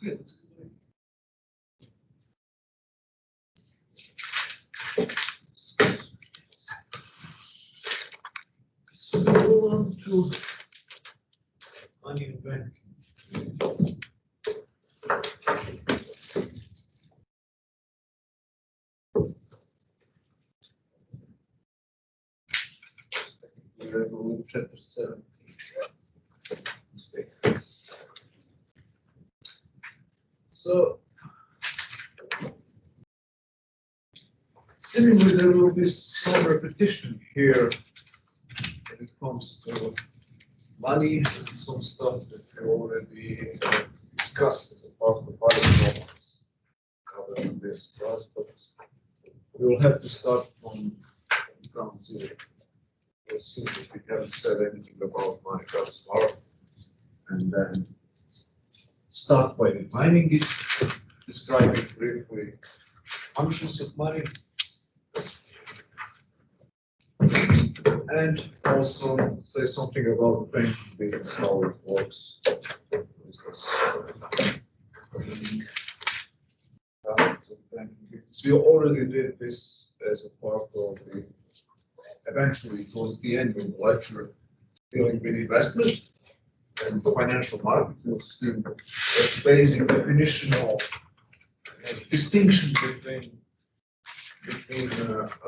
Okay, that's good. So we go on to money in bank. Chapter 7. Mistake. So seemingly there will be some repetition here when it comes to money and some stuff that we already discussed as a part of the problems covered in this class, but we will have to start from ground zero. Assume that we haven't said anything about money thus far, and then start by defining it, describing briefly functions of money, and also say something about the banking business, how it works. We already did this as a part of the, eventually towards the end of the lecture, dealing with investment and the financial market. We'll see the basic definition of distinction between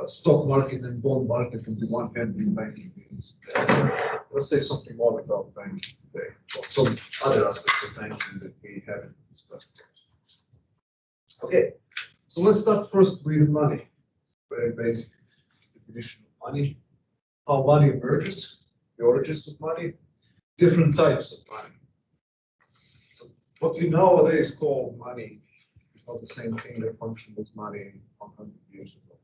stock market and bond market on the one hand in banking business. Let's say something more about banking today, or some other aspects of banking that we haven't discussed yet. Okay, so let's start first with money. Very basic definition of money, how money emerges, the origins of money, different types of money. So what we nowadays call money is not the same thing that functioned as money 100 years ago.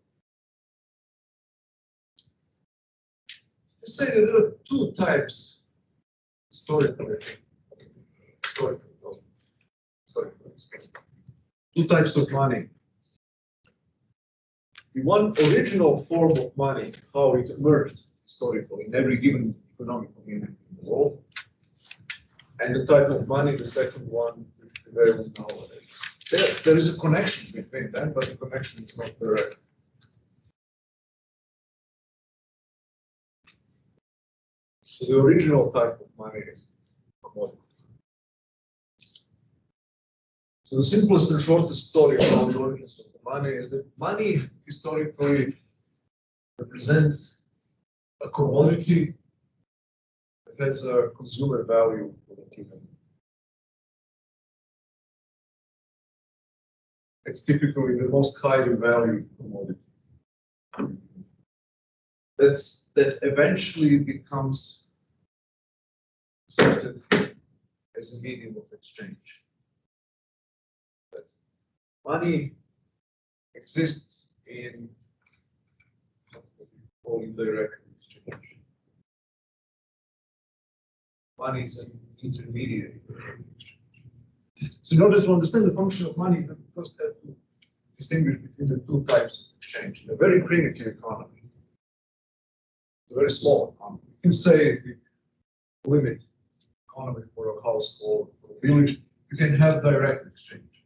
Let's say that there are two types historically, two types of money. The one original form of money, how it emerged historically in every given economic community in the world, and the type of money, the second one, which prevails nowadays. There is a connection between them, but the connection is not direct. So the original type of money is commodity. So the simplest and shortest story about the origins of the money is that money historically represents a commodity that has a consumer value for the given. It's typically the most highly valued commodity. That eventually becomes accepted as a medium of exchange. That's money exists in what we call indirect exchange. Money is an intermediary exchange. So in order to understand the function of money, you first have to distinguish between the two types of exchange. In a very primitive economy, a very small economy, you can say the limit economy for a household, for a village, you can have direct exchange.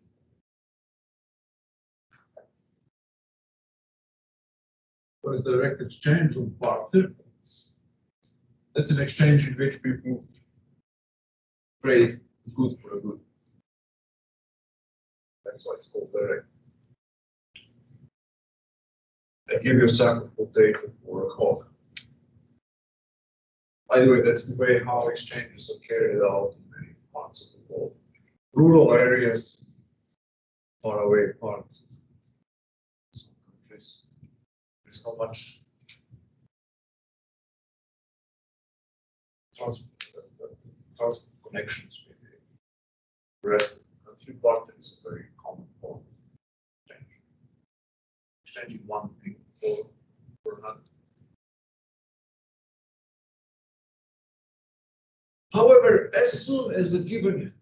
What is direct exchange or barter? That's an exchange in which people trade good for a good. That's why it's called direct. I give you a sack of potato for a hog. By the way, that's the way how exchanges are carried out in many parts of the world. Rural areas, far away parts of some countries, there's not much transport connections with the rest of the country. Barter is a very common form of exchange. Exchanging one thing for another. However, as soon as a given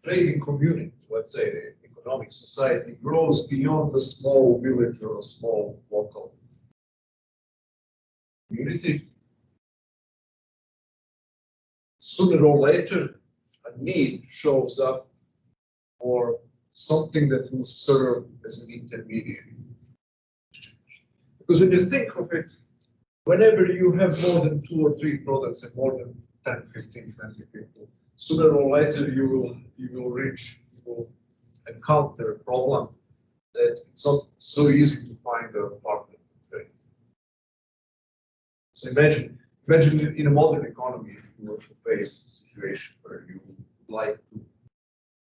trading community, let's say the economic society, grows beyond the small village or a small local community, sooner or later, a need shows up or something that will serve as an intermediary exchange. Because when you think of it, whenever you have more than 2 or 3 products and more than 10, 15, 20 people, sooner or later you will encounter a problem that it's not so easy to find a partner to trade. So imagine in a modern economy, if you were to face a situation where you would like to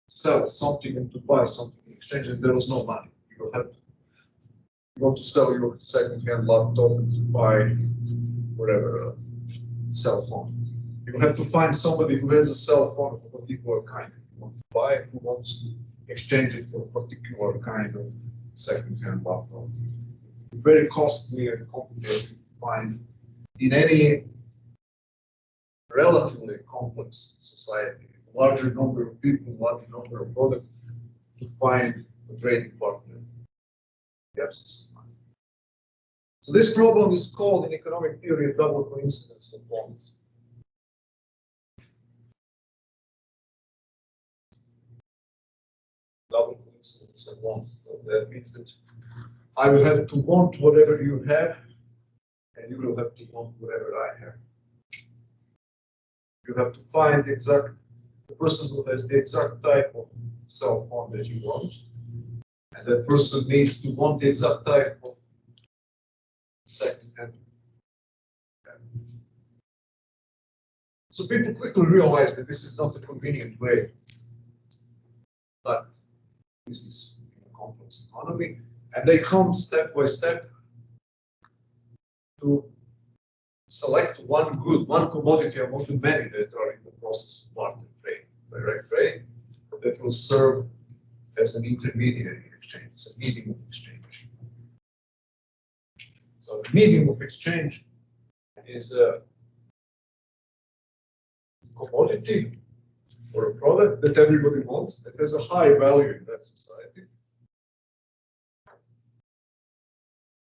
sell something and to buy something in exchange, and there was no money. You want to sell your second-hand laptop and to buy whatever, a cell phone. You have to find somebody who has a cell phone of a particular kind. You want to buy and who wants to exchange it for a particular kind of second-hand laptop. Very costly and complicated to find in any relatively complex society, larger number of people, larger number of products, to find a trading partner in the absence of money. So this problem is called in economic theory a double coincidence of bonds. Double coincidence of bonds. So that means that I will have to want whatever you have, and you will have to want whatever I have. You have to find the person who has the exact type of cell phone that you want, and that person needs to want the exact type of second-hand. So people quickly realize that this is not a convenient way, but this is a complex economy, and they come step by step to select one good, one commodity among the many that are in the process of barter trade, direct trade, that will serve as an intermediary exchange, as a medium of exchange. So the medium of exchange is a commodity or a product that everybody wants, that has a high value in that society.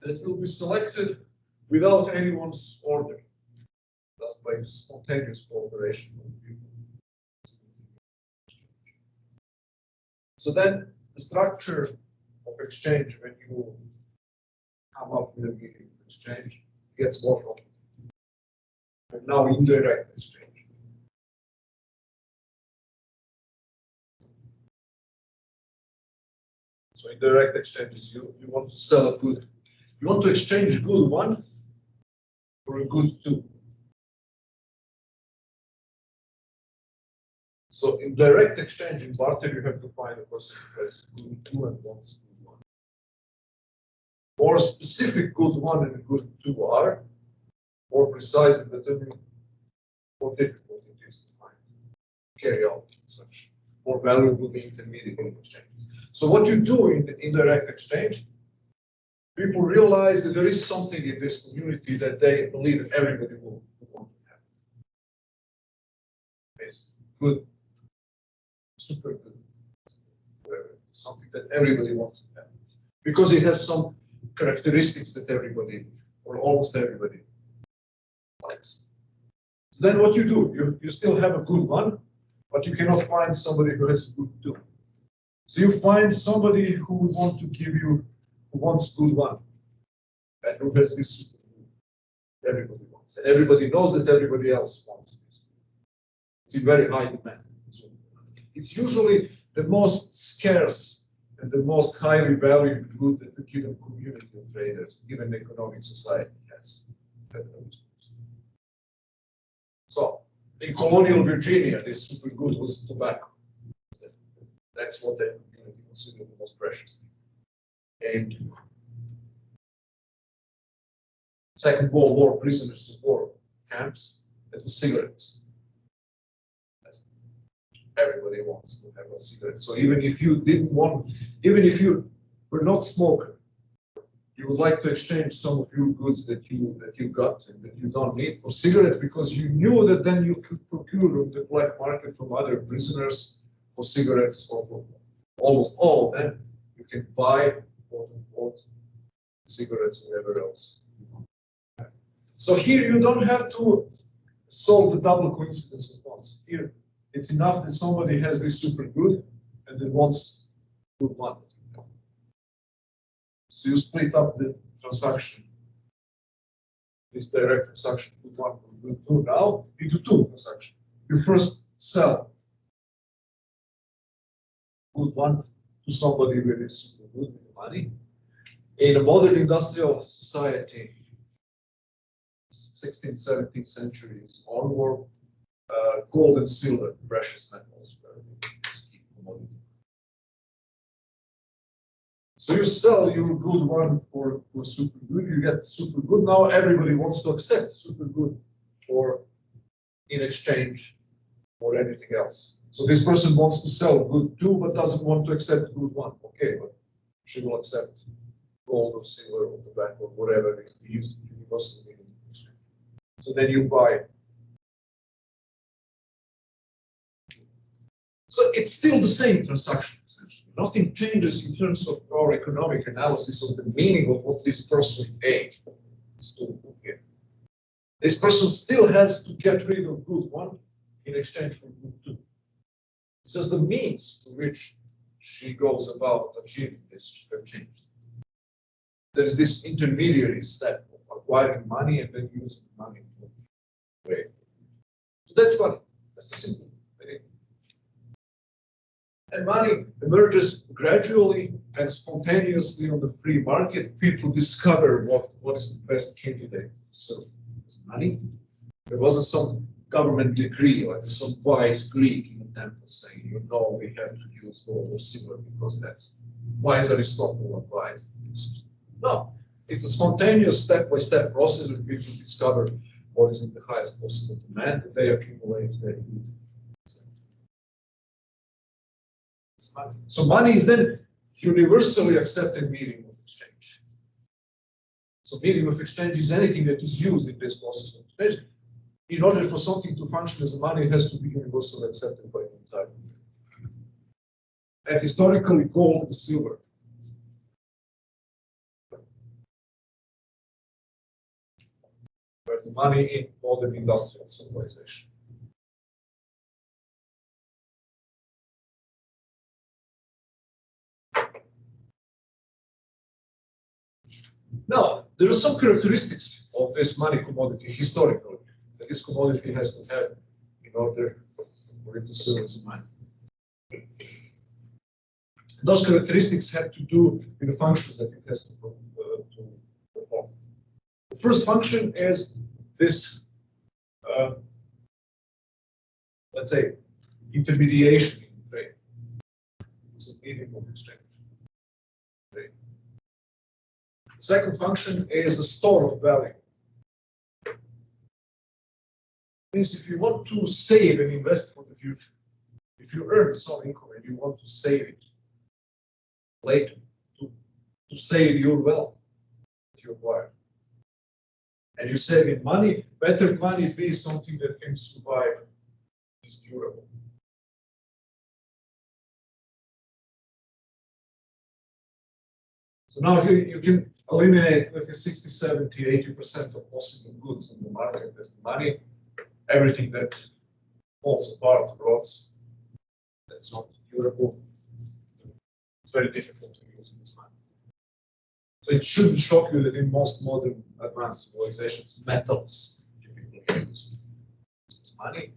That will be selected without anyone's order, just by spontaneous cooperation of people. So then the structure of exchange, when you come up with a medium of exchange, gets more complicated. And now indirect exchange. So indirect exchange is you want to sell a good. You want to exchange good 1 for a good 2. So in direct exchange in barter, you have to find a person who has good 2 and wants good 1. More specific good 1 and good 2 are more precise and determined, more difficult it is to find, carry out such more valuable intermediate exchanges. So what you do in the indirect exchange, people realize that there is something in this community that they believe everybody will want to have. It's good, super good, whatever, something that everybody wants to have. Because it has some characteristics that everybody, or almost everybody, likes. So then what you do, you still have a good 1, but you cannot find somebody who has a good 2. So you find somebody who would want to give you, who wants good 1, and who has this everybody wants. And everybody knows that everybody else wants this. It's in very high demand. So it's usually the most scarce and the most highly valued good that a given community of traders, given economic society has. So in colonial Virginia, this super good was tobacco. That's what the community considered the most precious thing. And Second World War prisoners of war camps, it was cigarettes. Everybody wants to have a cigarette. So even if you didn't want, even if you were not smoker, you would like to exchange some of your goods that you got and that you don't need for cigarettes, because you knew that then you could procure on the black market from other prisoners for cigarettes, or for almost all of them. You can buy, quote unquote, cigarettes, whatever else you want. So here you don't have to solve the double coincidence at once. Here it's enough that somebody has this super good and then wants good one. So you split up the transaction, this direct transaction, good one, good two, now into two transactions. You first sell good one to somebody with is good with money. In a modern industrial society, 16th, 17th centuries onward, gold and silver, precious metals, were key commodity. So you sell your good one for super good, you get super good. Now everybody wants to accept super good for in exchange for anything else. So this person wants to sell good two, but doesn't want to accept good one. Okay, but she will accept gold or silver or tobacco or whatever it is used universally in exchange. So then you buy. So it's still the same transaction, essentially. Nothing changes in terms of our economic analysis of the meaning of what this person A is doing here. This person still has to get rid of good one in exchange for good two. It's just the means to which she goes about achieving this have changed. There is this intermediary step of acquiring money and then using money to trade. So that's funny. That's the simple thing. And money emerges gradually and spontaneously on the free market. People discover what is the best candidate. So it's money. There wasn't some government decree like some wise Greek in the temple saying, you know, we have to use gold or silver because that's wise Aristotle advised. No, it's a spontaneous step-by-step process where people discover what is in the highest possible demand and they accumulate their need. So money is then universally accepted medium of exchange. So medium of exchange is anything that is used in this process of exchange. In order for something to function as money, it has to be universally accepted by the entire community. And historically, gold and silver were the money in modern industrial civilization. Now, there are some characteristics of this money commodity historically that this commodity has to have in order for it to serve as money. Those characteristics have to do with the functions that it has to perform. The first function is this, let's say, intermediation in trade. It's a medium of exchange. Trade. The second function is the store of value. Means if you want to save and invest for the future, if you earn some income and you want to save it later, to save your wealth that you acquire, and you save in money, better money be something that can survive, is durable. So now here you can eliminate like 60, 70, 80% of possible goods in the market as the money. Everything that falls apart, rots, that's not durable. It's very difficult to use in this manner. So it shouldn't shock you that in most modern advanced civilizations, metals typically use as money.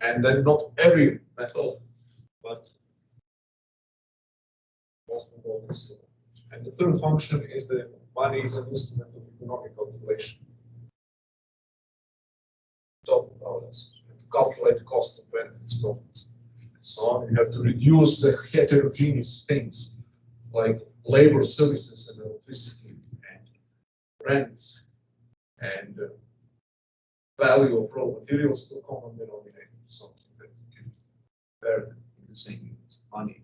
And then not every metal, but most of all is silver. And the third function is that money is an instrument of economic calculation. Talk about this. You have to calculate the costs and benefits, profits, and so on. You have to reduce the heterogeneous things like labor, services, and electricity, and rents, and value of raw materials to a common denominator, something that you can compare in the same units, money.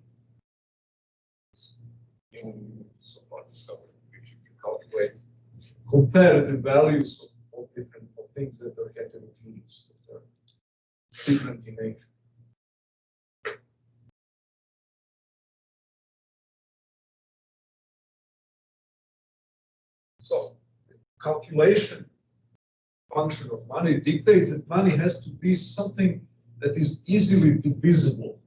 So far discovered, which you can calculate comparative values of different things that are heterogeneous, that are different in nature. So, calculation function of money dictates that money has to be something that is easily divisible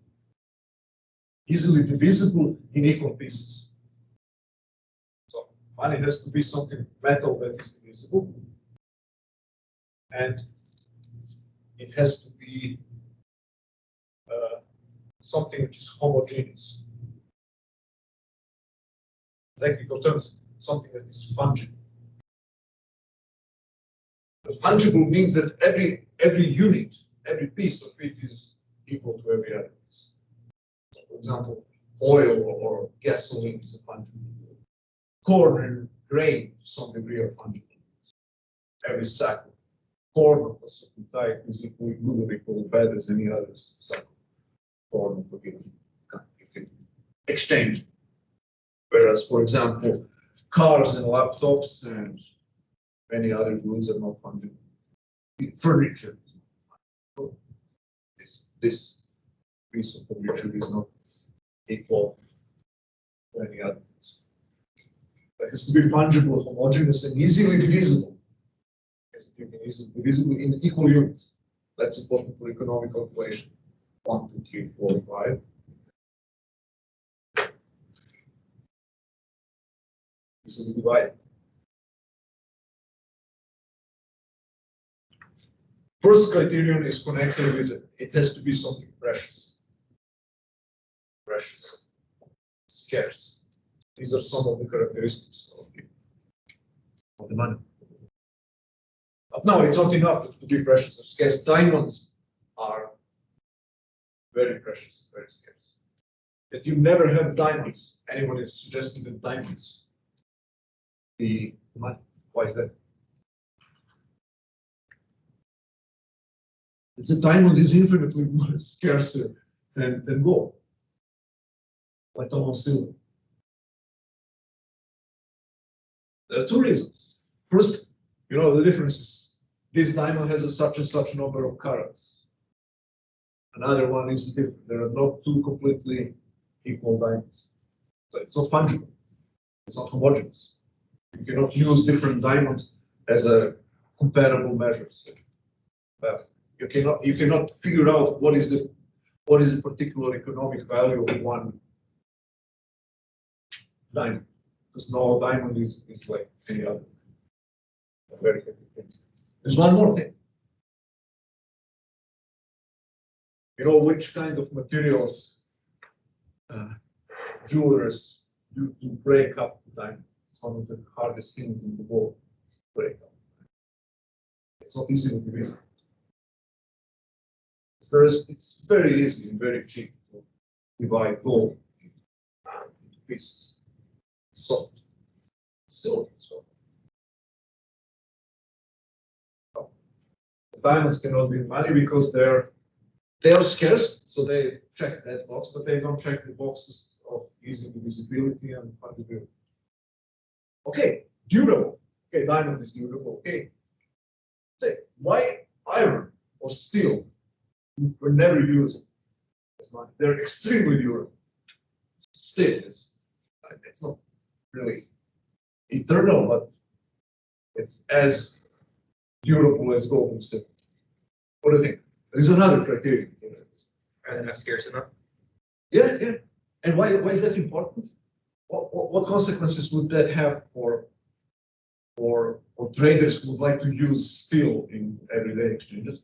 easily divisible in equal pieces. So money has to be something metal that is divisible, and it has to be something which is homogeneous. Technical terms, something that is fungible. Fungible means that every unit, every piece of it is equal to every other piece. So for example, oil or gasoline is a fungible. Corn and grain to some degree are fungible. Every sack of corn of a certain type is equally good or equally bad as any other sack of corn of a given kind. You can exchange. Whereas, for example, cars and laptops and many other goods are not fungible. Furniture. This piece of furniture is not equal to any other piece. It has to be fungible, homogeneous, and easily divisible. You can easily divisible in equal units. That's important for economic calculation. 1, 2, 3, 4, 5. Easily divided. First criterion is connected with it has to be something precious. Precious. Scarce. These are some of the characteristics of the money. But no, it's not enough to be precious or scarce. Diamonds are very precious, very scarce. That you never have diamonds. Anyone is suggesting that diamonds be money. Why is that? The diamond is infinitely more scarcer than gold, let alone silver. There are two reasons. First, you know the difference is this diamond has such and such number of carats. Another one is different. There are not two completely equal diamonds. So it's not fungible. It's not homogeneous. You cannot use different diamonds as a comparable measures. You cannot figure out what is the particular economic value of one diamond, because no diamond is like any other. Very heavy thing. There's one more thing. You know which kind of materials jewelers do to break up the diamond? It's one of the hardest things in the world to break up. It's not easily divisible. It's very easy and very cheap to divide gold into pieces. Soft. Silver. So the diamonds cannot be money because they are scarce, so they check that box, but they don't check the boxes of easy divisibility and fungibility. Okay, durable. Okay, diamond is durable. Okay. Say, why iron or steel were never used as money? They're extremely durable. Steel is, it's not really eternal, but it's as durable as gold and silver. What do you think? There's another criterion. Are they not scarce enough? Yeah, yeah. And why is that important? What consequences would that have for traders who would like to use steel in everyday exchanges?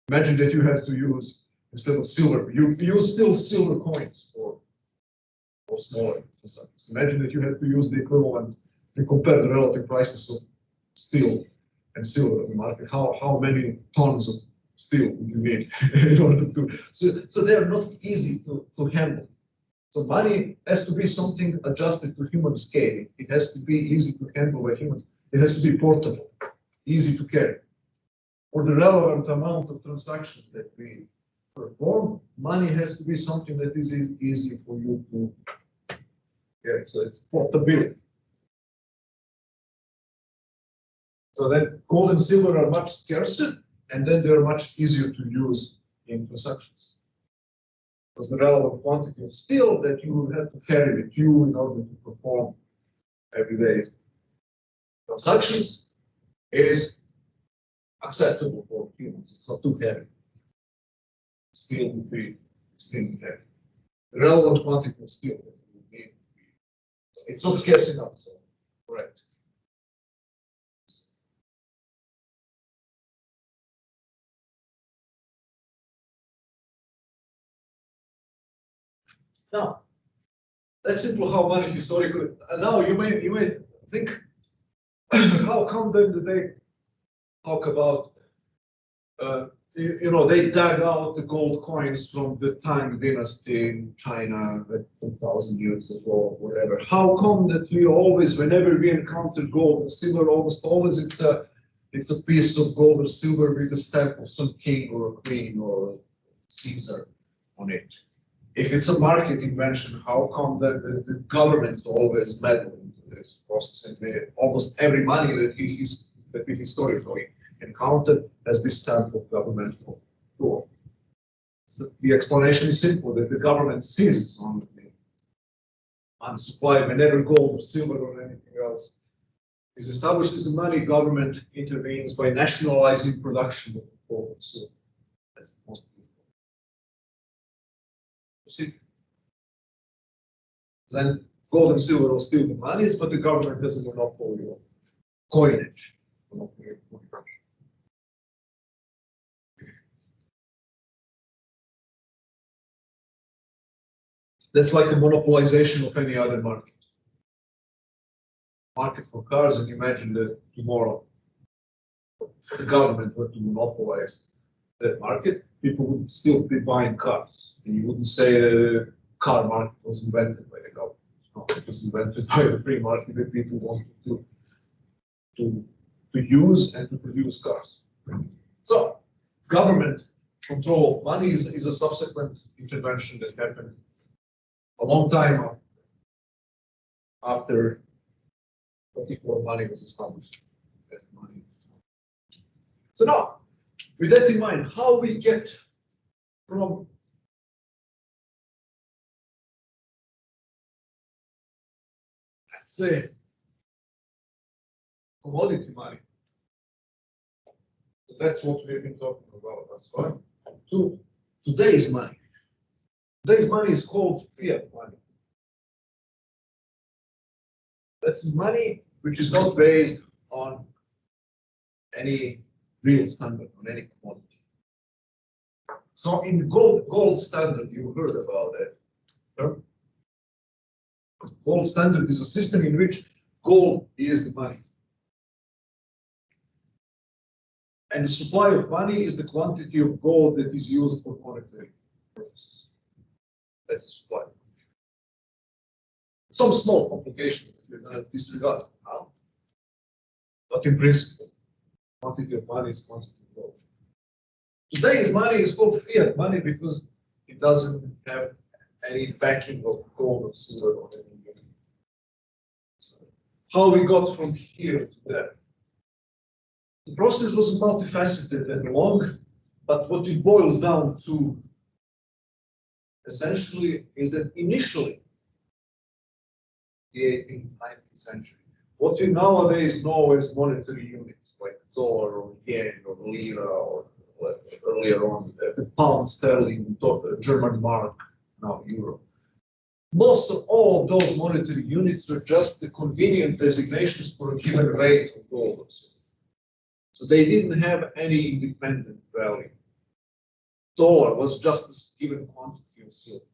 Imagine that you have to use, instead of silver, you use still silver coins for smaller transactions. Imagine that you have to use the equivalent to compare the relative prices of steel and silver in the market. How many tons of steel would you need in order to? So they are not easy to handle. So money has to be something adjusted to human scale. It has to be easy to handle by humans. It has to be portable, easy to carry. For the relevant amount of transactions that we perform, money has to be something that is easy for you to get. So it's portability. So then gold and silver are much scarcer, and then they're much easier to use in transactions. Because the relevant quantity of steel that you will have to carry with you in order to perform everyday transactions is acceptable for humans. It's not too heavy. Steel would be extremely heavy. The relevant quantity of steel that you need, it's not scarce enough, so correct. Now, that's simply how money historically. Now you may think, how come then did they talk about? They dug out the gold coins from the Tang dynasty in China, 2,000 years ago, whatever. How come that we always, whenever we encounter gold and silver, almost always it's a piece of gold or silver with a stamp of some king or a queen or Caesar on it? If it's a market invention, how come that the governments always meddle into this process? And almost every money that we historically encountered as this stamp of governmental rule. So the explanation is simple, that the government seizes on the supply whenever gold or silver or anything else is established as a money. Government intervenes by nationalizing production of gold and silver. That's the most beautiful procedure. Then gold and silver will still be monies, but the government has a monopoly of coinage. That's like a monopolization of any other market. Market for cars, and imagine that tomorrow the government were to monopolize that market, people would still be buying cars. And you wouldn't say the car market was invented by the government. No, it was invented by the free market that people wanted to use and to produce cars. So government control of money is a subsequent intervention that happened a long time after particular money was established as money. So now, with that in mind, how we get from let's say commodity money. So that's what we've been talking about thus far. To today's money. Today's money is called fiat money. That's money which is not based on any real standard, on any commodity. So in gold standard, you heard about that. Sure? Gold standard is a system in which gold is the money. And the supply of money is the quantity of gold that is used for monetary purposes. That's the supply. Some small complications that we're going to disregard now. But in principle, quantity of money is quantity of gold. Today's money is called fiat money because it doesn't have any backing of gold or silver or anything. So how we got from here to there? The process was multifaceted and long, but what it boils down to essentially is that initially, the 18th, 19th century, what we nowadays know as monetary units like dollar or yen or lira or earlier on the pound sterling, German mark, now euro. Most of all of those monetary units were just the convenient designations for a given rate of gold or silver. So they didn't have any independent value. Dollar was just a given quantity of silver.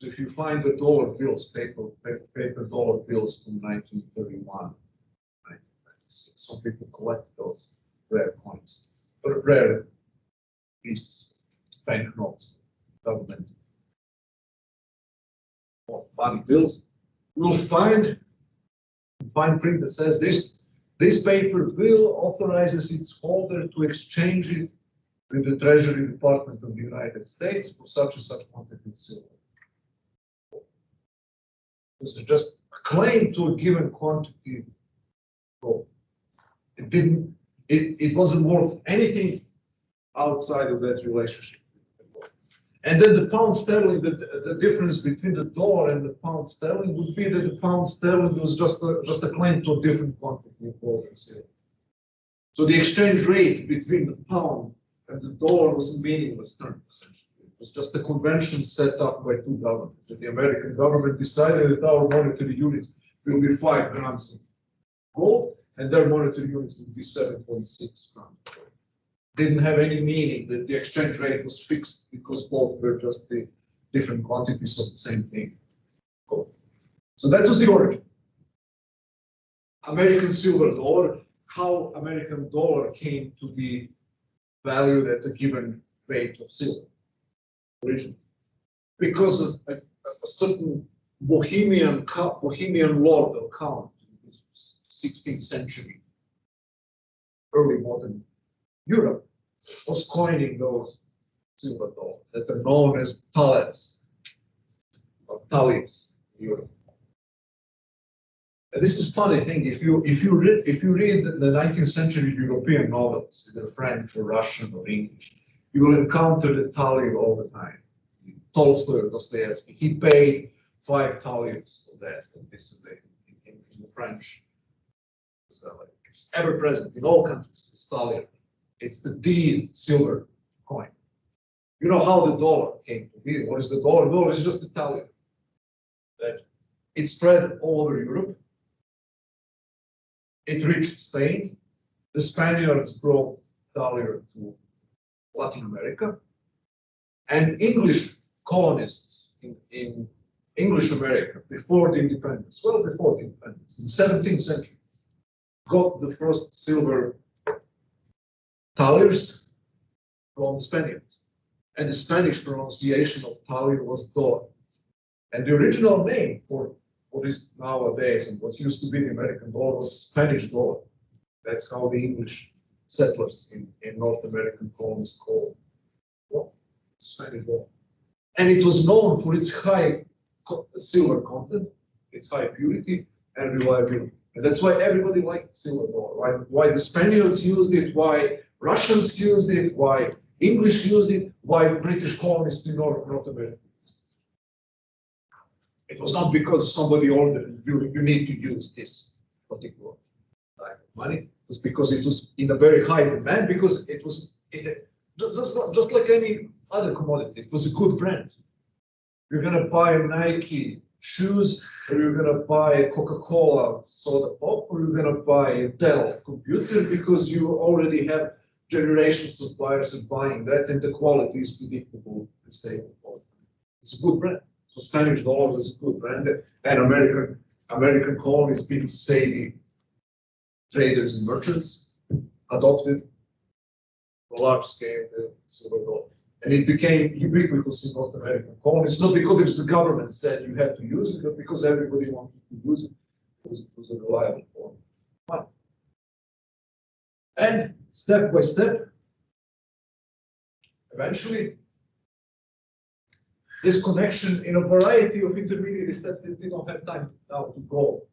So if you find the dollar bills, paper dollar bills from 1931, 1996, some people collect those rare coins, but rare pieces, banknotes, government money bills. You'll find fine print that says this paper bill authorizes its holder to exchange it with the Treasury Department of the United States for such and such quantity of silver. This is just a claim to a given quantity of gold. It wasn't worth anything outside of that relationship. And then the pound sterling, the difference between the dollar and the pound sterling would be that the pound sterling was just a claim to a different quantity of gold and silver. So the exchange rate between the pound and the dollar was a meaningless term, essentially. It was just a convention set up by two governments. And the American government decided that our monetary unit will be 5 grams of gold, and their monetary units will be 7.6 grams of gold. Didn't have any meaning that the exchange rate was fixed because both were just the different quantities of the same thing. Gold. So that was the origin. American silver dollar, how American dollar came to be valued at a given weight of silver originally. Because a certain Bohemian lord or count in the 16th century, early modern Europe, was coining those silver dollars that are known as thalers or thalers in Europe. And this is funny thing. If you read the 19th century European novels, either French or Russian or English, you will encounter the thaler all the time. Tolstoy or Dostoevsky, he paid 5 thalers for that, and this is in the French. So it's ever present in all countries. It's thaler. It's the D silver coin. You know how the dollar came to be. What is the dollar? No, it's just a thaler. That it spread all over Europe. It reached Spain. The Spaniards brought thaler to Latin America. And English colonists in English America before the independence, well before the independence, in the 17th century, got the first silver thalers from the Spaniards. And the Spanish pronunciation of thaler was dollar. And the original name for what is nowadays and what used to be the American dollar was Spanish dollar. That's how the English settlers in North American colonies called Spanish dollar. And it was known for its high silver content, its high purity and reliability. And that's why everybody liked silver dollar. Why the Spaniards used it, why Russians used it, why English used it, why British colonists in North America. It was not because somebody ordered you need to use this particular type of money. It was because it was in a very high demand, because it was just like any other commodity. It was a good brand. You're gonna buy Nike shoes, or you're gonna buy Coca-Cola soda pop, or you're gonna buy a Dell computer because you already have generations of buyers are buying that, and the quality is predictable and stable. It's a good brand. So Spanish dollar was a good brand, and American colonies, people say the traders and merchants adopted a large scale the silver dollar. And it became ubiquitous in North American colonies, not because the government said you have to use it, but because everybody wanted to use it, because it was a reliable form of money. And step by step, eventually, this connection in a variety of intermediary steps that we don't have time now to go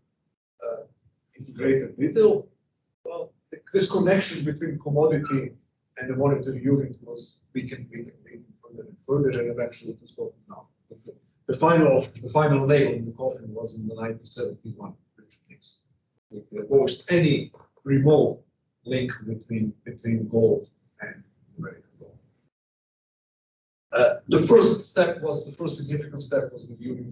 into greater detail. Well, this connection between commodity and the monetary unit was weakened further and further, and eventually it was broken down. The final nail in the coffin was in the 1971 Richard Nixon. It abolished any remote link between gold and American gold. The first significant step was during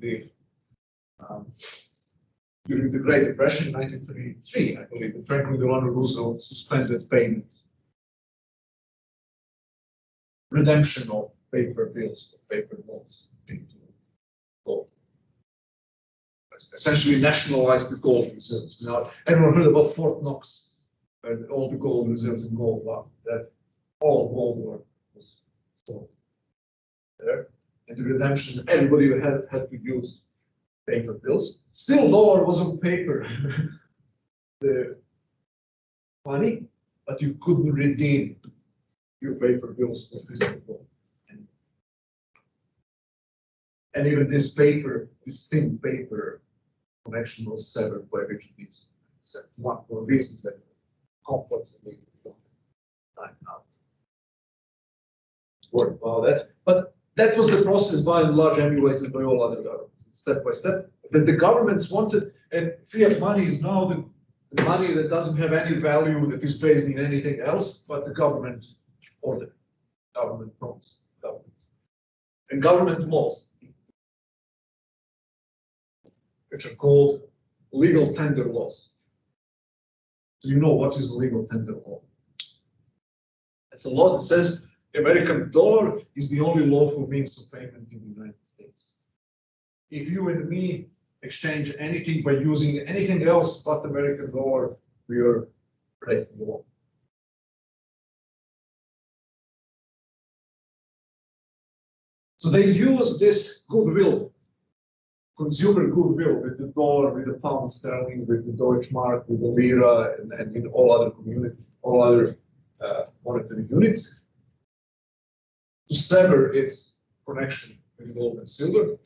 the Great Depression in 1933, I believe, that Franklin Delano Roosevelt suspended payment, redemption of paper bills, paper notes into gold. Essentially nationalized the gold reserves. Now, everyone heard about Fort Knox and all the gold reserves in gold. Wow, that all gold was stolen there. And the redemption, everybody had to use paper bills. Still, dollar was on paper, the money, but you couldn't redeem your paper bills for physical gold. And even this thin paper connection was severed by Richard Nixon. One for reasons that complex and we don't have time now to worry about that. But that was the process by and large emulated by all other governments, step by step. That the governments wanted, and fiat money is now the money that doesn't have any value, that is based in anything else but the government order, government promise, government and government laws, which are called legal tender laws. So you know what is a legal tender law? It's a law that says American dollar is the only lawful means of payment in the United States. If you and me exchange anything by using anything else but American dollar, we are breaking the law. So they use this goodwill, consumer goodwill, with the dollar, with the pound sterling, with the Deutsche Mark, with the lira, and with all other monetary units, to sever its connection with gold and silver,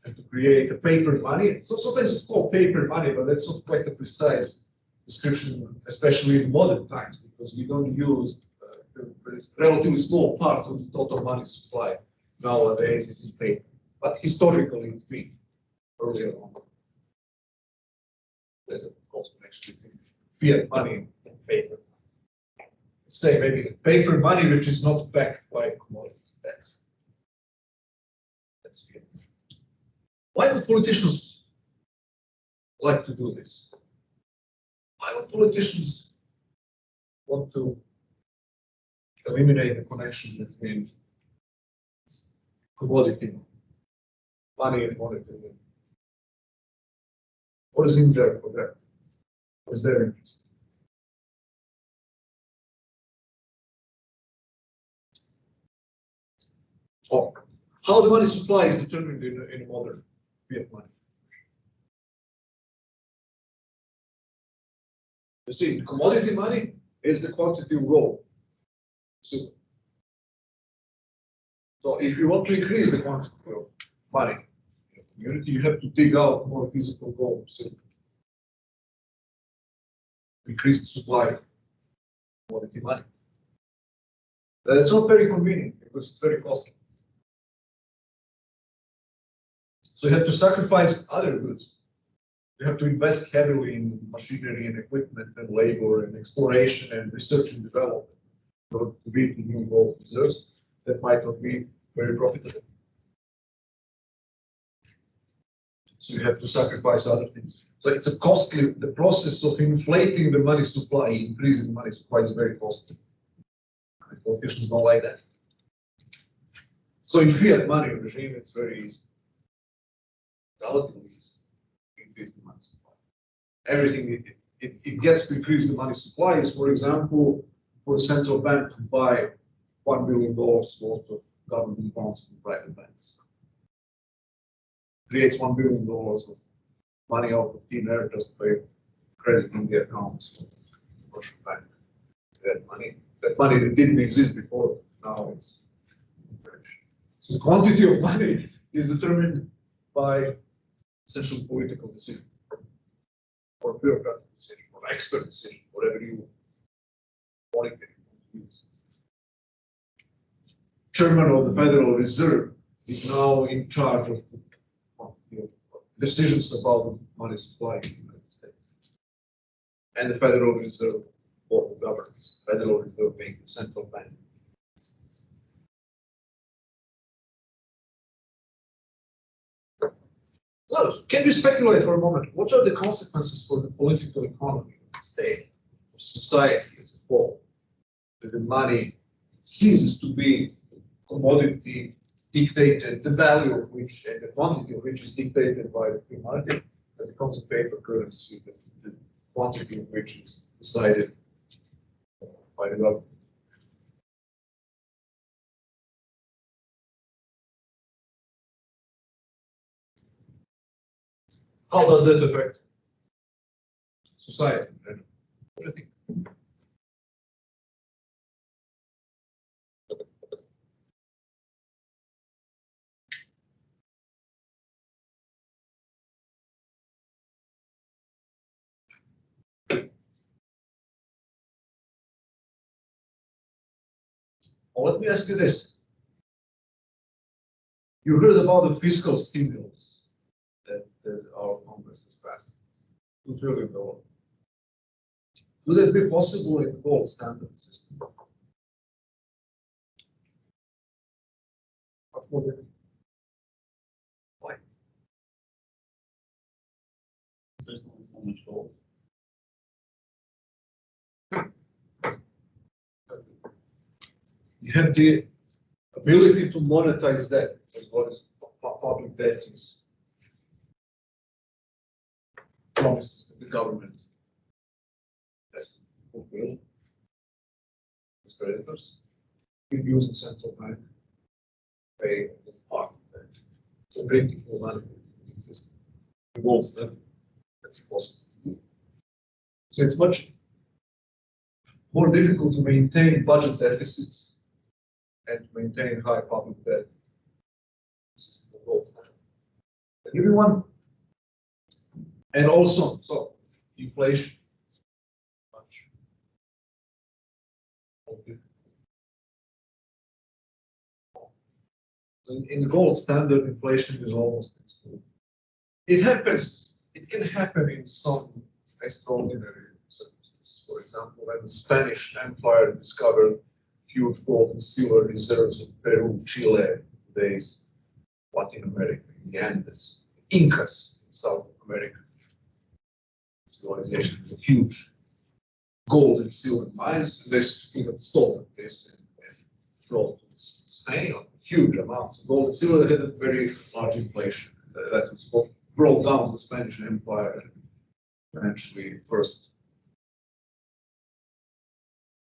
and to create a paper money. So sometimes it's called paper money, but that's not quite a precise description, especially in modern times, because we don't use it's a relatively small part of the total money supply nowadays is in paper. But historically, it's been earlier on. There's a close connection between fiat money and paper. Say maybe the paper money which is not backed by commodity. That's fiat. Why would politicians like to do this? Why would politicians want to eliminate the connection between commodity money and monetary? What is in there for that? What is their interest? Oh, how the money supply is determined in modern fiat money. You see, commodity money is the quantity of gold. So if you want to increase the quantity of money in the community, you have to dig out more physical gold. So increase the supply of commodity money. That's not very convenient because it's very costly. So you have to sacrifice other goods. You have to invest heavily in machinery and equipment and labor and exploration and research and development to build new gold reserves that might not be very profitable. So you have to sacrifice other things. So it's a costly, the process of inflating the money supply, increasing the money supply is very costly. And politicians don't like that. So in fiat money regime, it's very easy. Relatively easy to increase the money supply. Everything it gets to increase the money supply is, for example, for the central bank to buy $1 billion worth of government bonds from private banks. Creates $1 billion of money out of thin air just by crediting the accounts of the commercial bank. That money that didn't exist before, now it's. So the quantity of money is determined by essential political decision, or bureaucratic decision, or expert decision, whatever you want to use. Chairman of the Federal Reserve is now in charge of decisions about money supply in the United States. And the Federal Reserve Board of Governors, Federal Reserve being the central bank. So, can you speculate for a moment? What are the consequences for the political economy of the state, of society as a whole, that the money ceases to be commodity dictated, the value of which and the quantity of which is dictated by the free market, that becomes a paper currency, the quantity of which is decided by the government? How does that affect society? What do you think? Well, let me ask you this. You heard about the fiscal stimulus that our Congress has passed, $2 trillion. Would it be possible in the gold standard system? Much more difficult. so much gold. You have the ability to monetize that, as what is public debt is. Promises that the government has to fulfill its creditors. We use the central bank pay as part of that. So bringing more money into the system. The goals that that's possible. So it's much more difficult to maintain budget deficits and to maintain high public debt. This is the gold standard. I'll give you one. And also, so inflation. Much more difficult. In the gold standard, inflation is almost excluded. It happens, it can happen in some extraordinary circumstances. For example, when the Spanish Empire discovered huge gold and silver reserves in Peru, Chile, days, Latin America, in the Andes, Incas in South America. Civilization with huge gold and silver mines. They had stolen this and brought to Spain on huge amounts of gold and silver. They had a very large inflation. That was what brought down the Spanish Empire and eventually first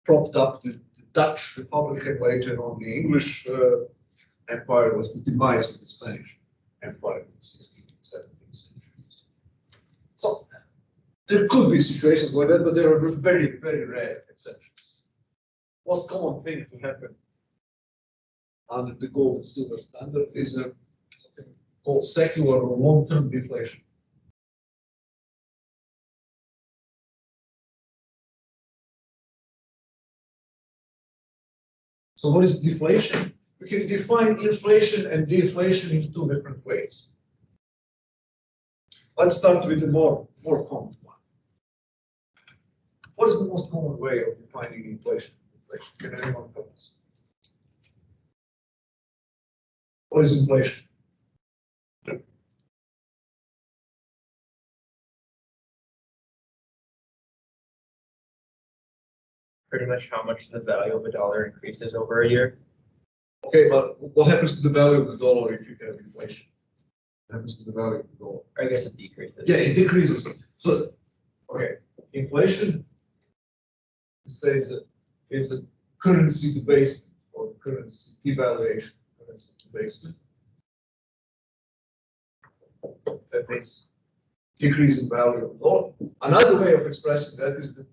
propped up the Dutch Republic and later on the English Empire was the demise of the Spanish Empire in the 16th and 17th centuries. So there could be situations like that, but there are very, very rare exceptions. Most common thing to happen under the gold and silver standard is something called secular or long-term deflation. So what is deflation? We can define inflation and deflation in two different ways. Let's start with the more common one. What is the most common way of defining inflation? Can anyone tell us? What is inflation? Pretty much how much the value of a dollar increases over a year. Okay, but what happens to the value of the dollar if you have inflation? What happens to the value of the dollar? I guess it decreases. Yeah, it decreases. So, okay, inflation says that is a currency debasement or currency devaluation, currency debasement. That means decrease in value of the dollar. Another way of expressing that is that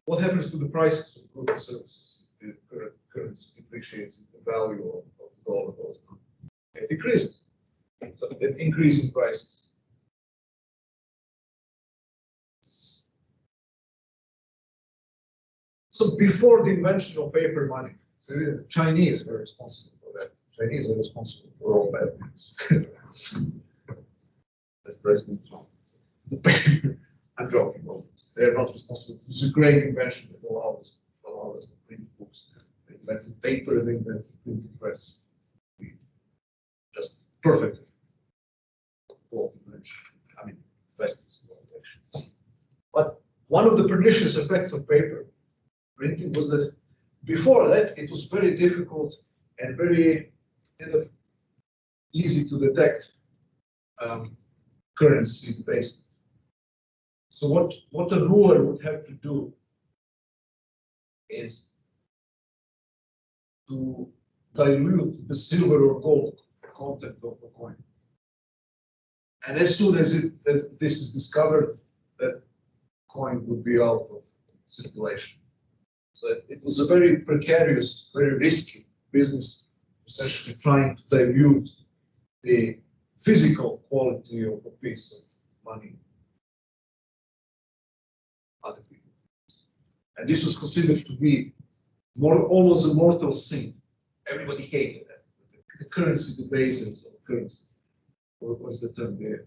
what happens to the prices of goods and services if the currency depreciates, the value of the dollar goes down? It decreases. So an increase in prices. So before the invention of paper money, the Chinese were responsible for that. Chinese are responsible for all bad things. That's President Trump. I'm joking, they're not responsible. It's a great invention that allowed us to print books. They invented paper, they invented printing press. Just perfect. I mean, best invention. But one of the pernicious effects of paper printing was that before that it was very difficult and very kind of easy to detect currency debasement. So what a ruler would have to do is to dilute the silver or gold content of the coin. And as soon as this is discovered, that coin would be out of circulation. So it was a very precarious, very risky business, essentially trying to dilute the physical quality of a piece of money. Other people. And this was considered to be almost a mortal sin. Everybody hated that. The currency debasers of currency. What was the term there?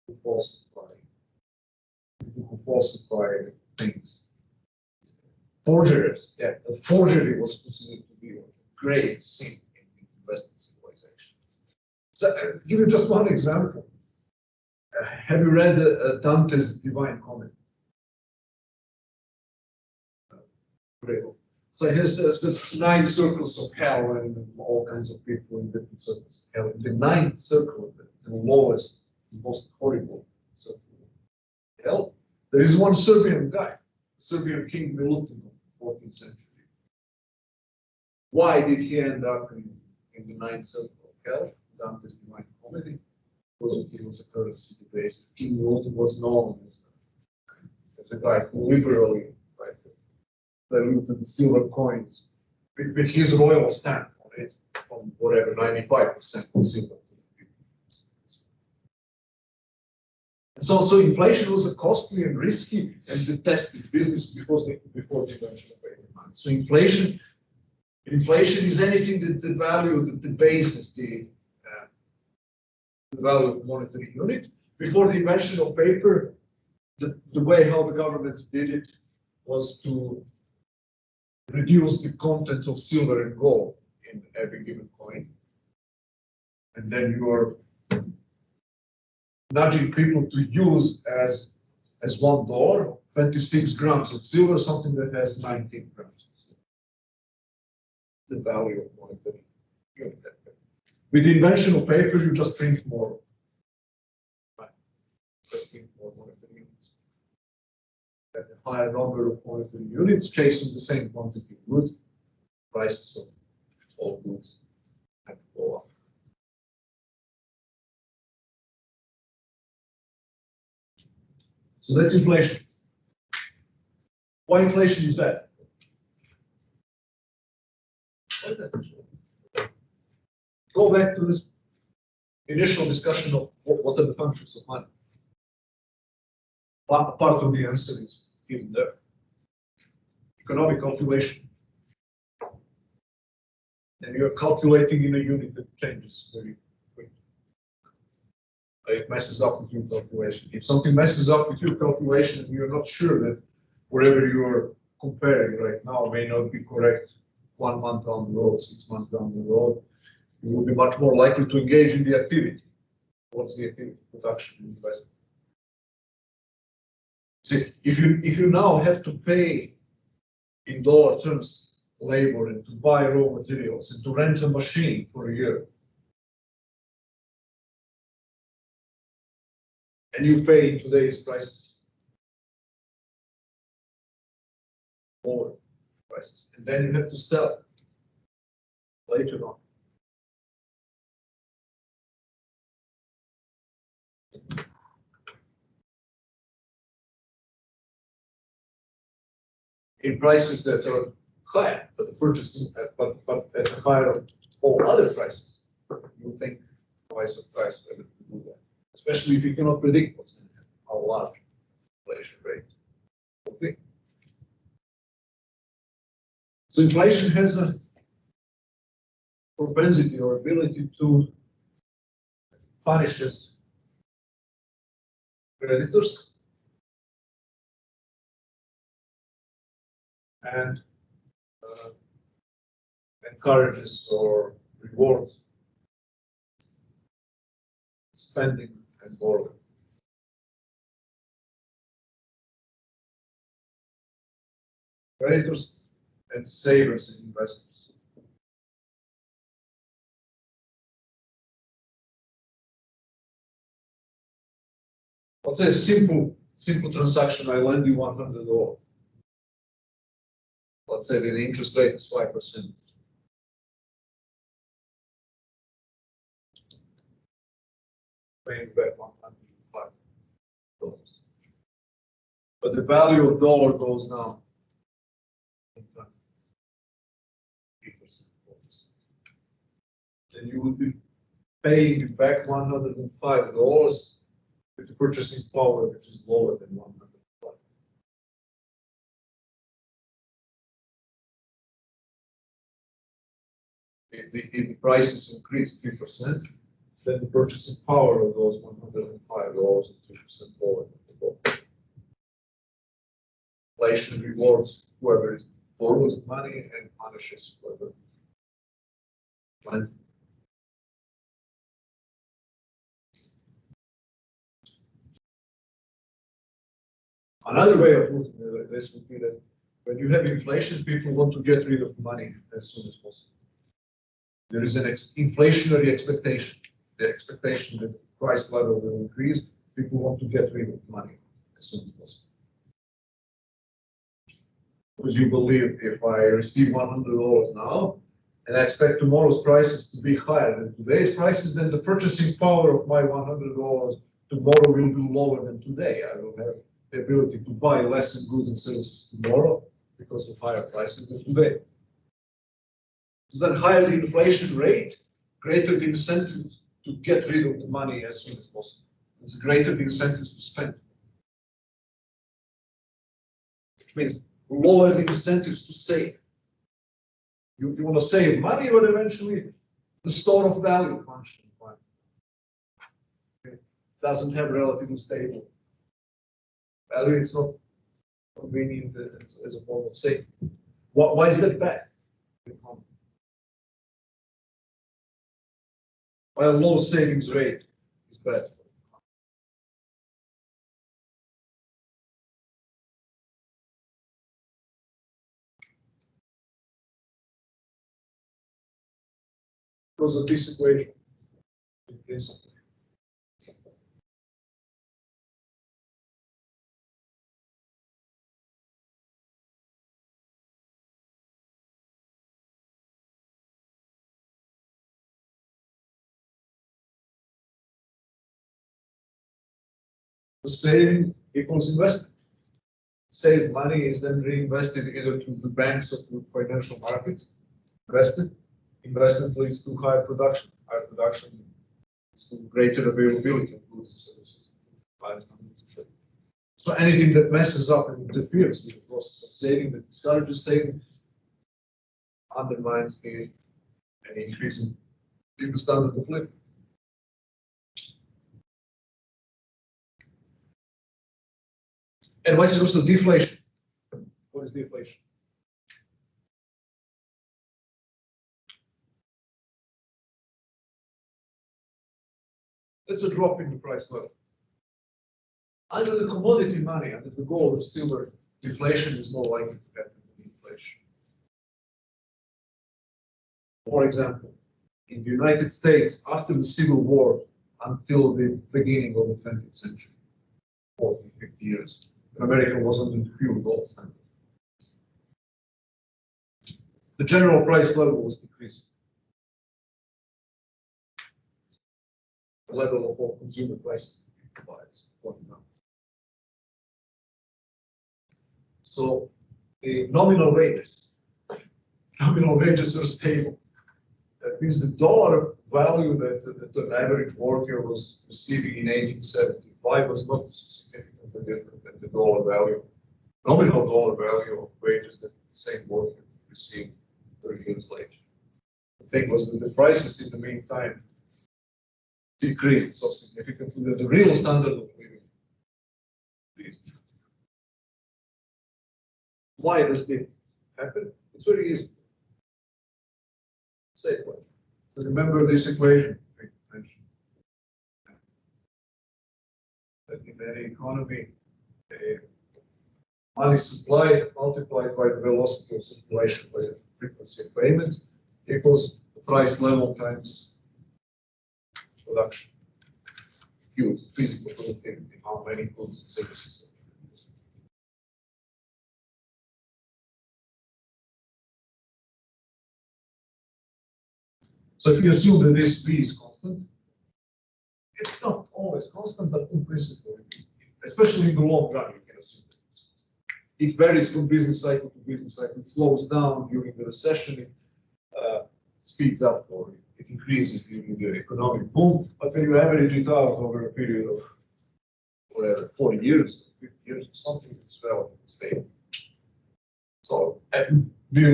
Who falsify things. Forgeries. Yeah, the forgery was considered to be a grave sin in Western civilization. So I'll give you just one example. Have you read Dante's Divine Comedy? Great. So it has the 9 circles of hell and all kinds of people in different circles of hell. The 9th circle, the lowest, most horrible circle of hell, there is one Serbian guy, Serbian king Milutin of the 14th century. Why did he end up in the 9th circle of hell? Dante's Divine Comedy. Because he was a courtesy based. King Milutin was known as a guy who liberally diluted the silver coins with his royal stamp on it, from whatever 95% of silver. And so inflation was a costly and risky and detested business before the invention of paper money. So inflation is anything that the value that debases the value of monetary unit. Before the invention of paper, the way how the governments did it was to reduce the content of silver and gold in every given coin. And then you are nudging people to use as $1, 26 grams of silver, something that has 19 grams of silver. The value of monetary unit. With the invention of paper, you just print more. Right. Just print more monetary units. At a higher number of monetary units, chasing the same quantity of goods, prices of all goods have to go up. So that's inflation. Why inflation is bad? What is that? Go back to this initial discussion of what are the functions of money. Part of the answer is given there. Economic calculation. And you're calculating in a unit that changes very quickly. It messes up with your calculation. If something messes up with your calculation and you're not sure that whatever you're comparing right now may not be correct 1 month down the road, 6 months down the road, you will be much more likely to engage in the activity. What's the activity? Production and investment. See, if you now have to pay in dollar terms labor and to buy raw materials and to rent a machine for a year, and you pay in today's prices, lower prices, and then you have to sell later on. In prices that are higher, but purchasing but at a higher of all other prices, you think twice of price whether to do that. Especially if you cannot predict what's going to happen, how large inflation rate will be. So inflation has a propensity or ability to punish its creditors and encourages or rewards spending and borrowing. Creditors and savers and investors. Let's say a simple transaction. I lend you $100. Let's say the interest rate is 5%. Paying back $105. But the value of dollar goes down. 3%, 4%. Then you would be paying back $105 with the purchasing power, which is lower than 105. If the prices increase 3%, then the purchasing power of those $105 is 3% lower than the inflation rewards whoever borrows money and punishes whoever lends. Another way of looking at this would be that when you have inflation, people want to get rid of money as soon as possible. There is an inflationary expectation, the expectation that price level will increase. People want to get rid of money as soon as possible. Because you believe if I receive $100 now, and I expect tomorrow's prices to be higher than today's prices, then the purchasing power of my $100 tomorrow will be lower than today. I will have the ability to buy less in goods and services tomorrow because of higher prices than today. So then higher the inflation rate, greater the incentives to get rid of the money as soon as possible. It's greater the incentives to spend. Which means lower the incentives to save. You want to save money, but eventually the store of value function doesn't have relatively stable value. It's not convenient as a form of saving. Why is that bad? Why a low savings rate is bad? Because of this equation. The saving equals investment. Saved money is then reinvested either through the banks or through financial markets. Investment leads to higher production. Higher production leads to greater availability of goods and services. So anything that messes up and interferes with the process of saving, that discourages saving, undermines any increase in the standard of living. And vice versa, deflation. What is deflation? It's a drop in the price level. Under the commodity money, under the gold or silver, deflation is more likely to happen than inflation. For example, in the United States, after the Civil War until the beginning of the 20th century, 40, 50 years, America was under the pure gold standard. The general price level was decreasing. The level of all consumer prices provides going down. So the nominal wages are stable. That means the dollar value that an average worker was receiving in 1875 was not significantly different than the nominal dollar value of wages that the same worker received 30 years later. The thing was that the prices in the meantime decreased so significantly that the real standard of living decreased. Why does this happen? It's very easy. Same way. So remember this equation I mentioned. That in any economy, money supply multiplied by the velocity of circulation by the frequency of payments equals the price level times production. Use physical productivity, how many goods and services. So if you assume that this B is constant, it's not always constant, but in principle, especially in the long run, you can assume that it's constant. It varies from business cycle to business cycle. It slows down during the recession, it speeds up, or it increases during the economic boom. But when you average it out over a period of whatever, 40 years, 50 years, or something, it's relatively stable. So we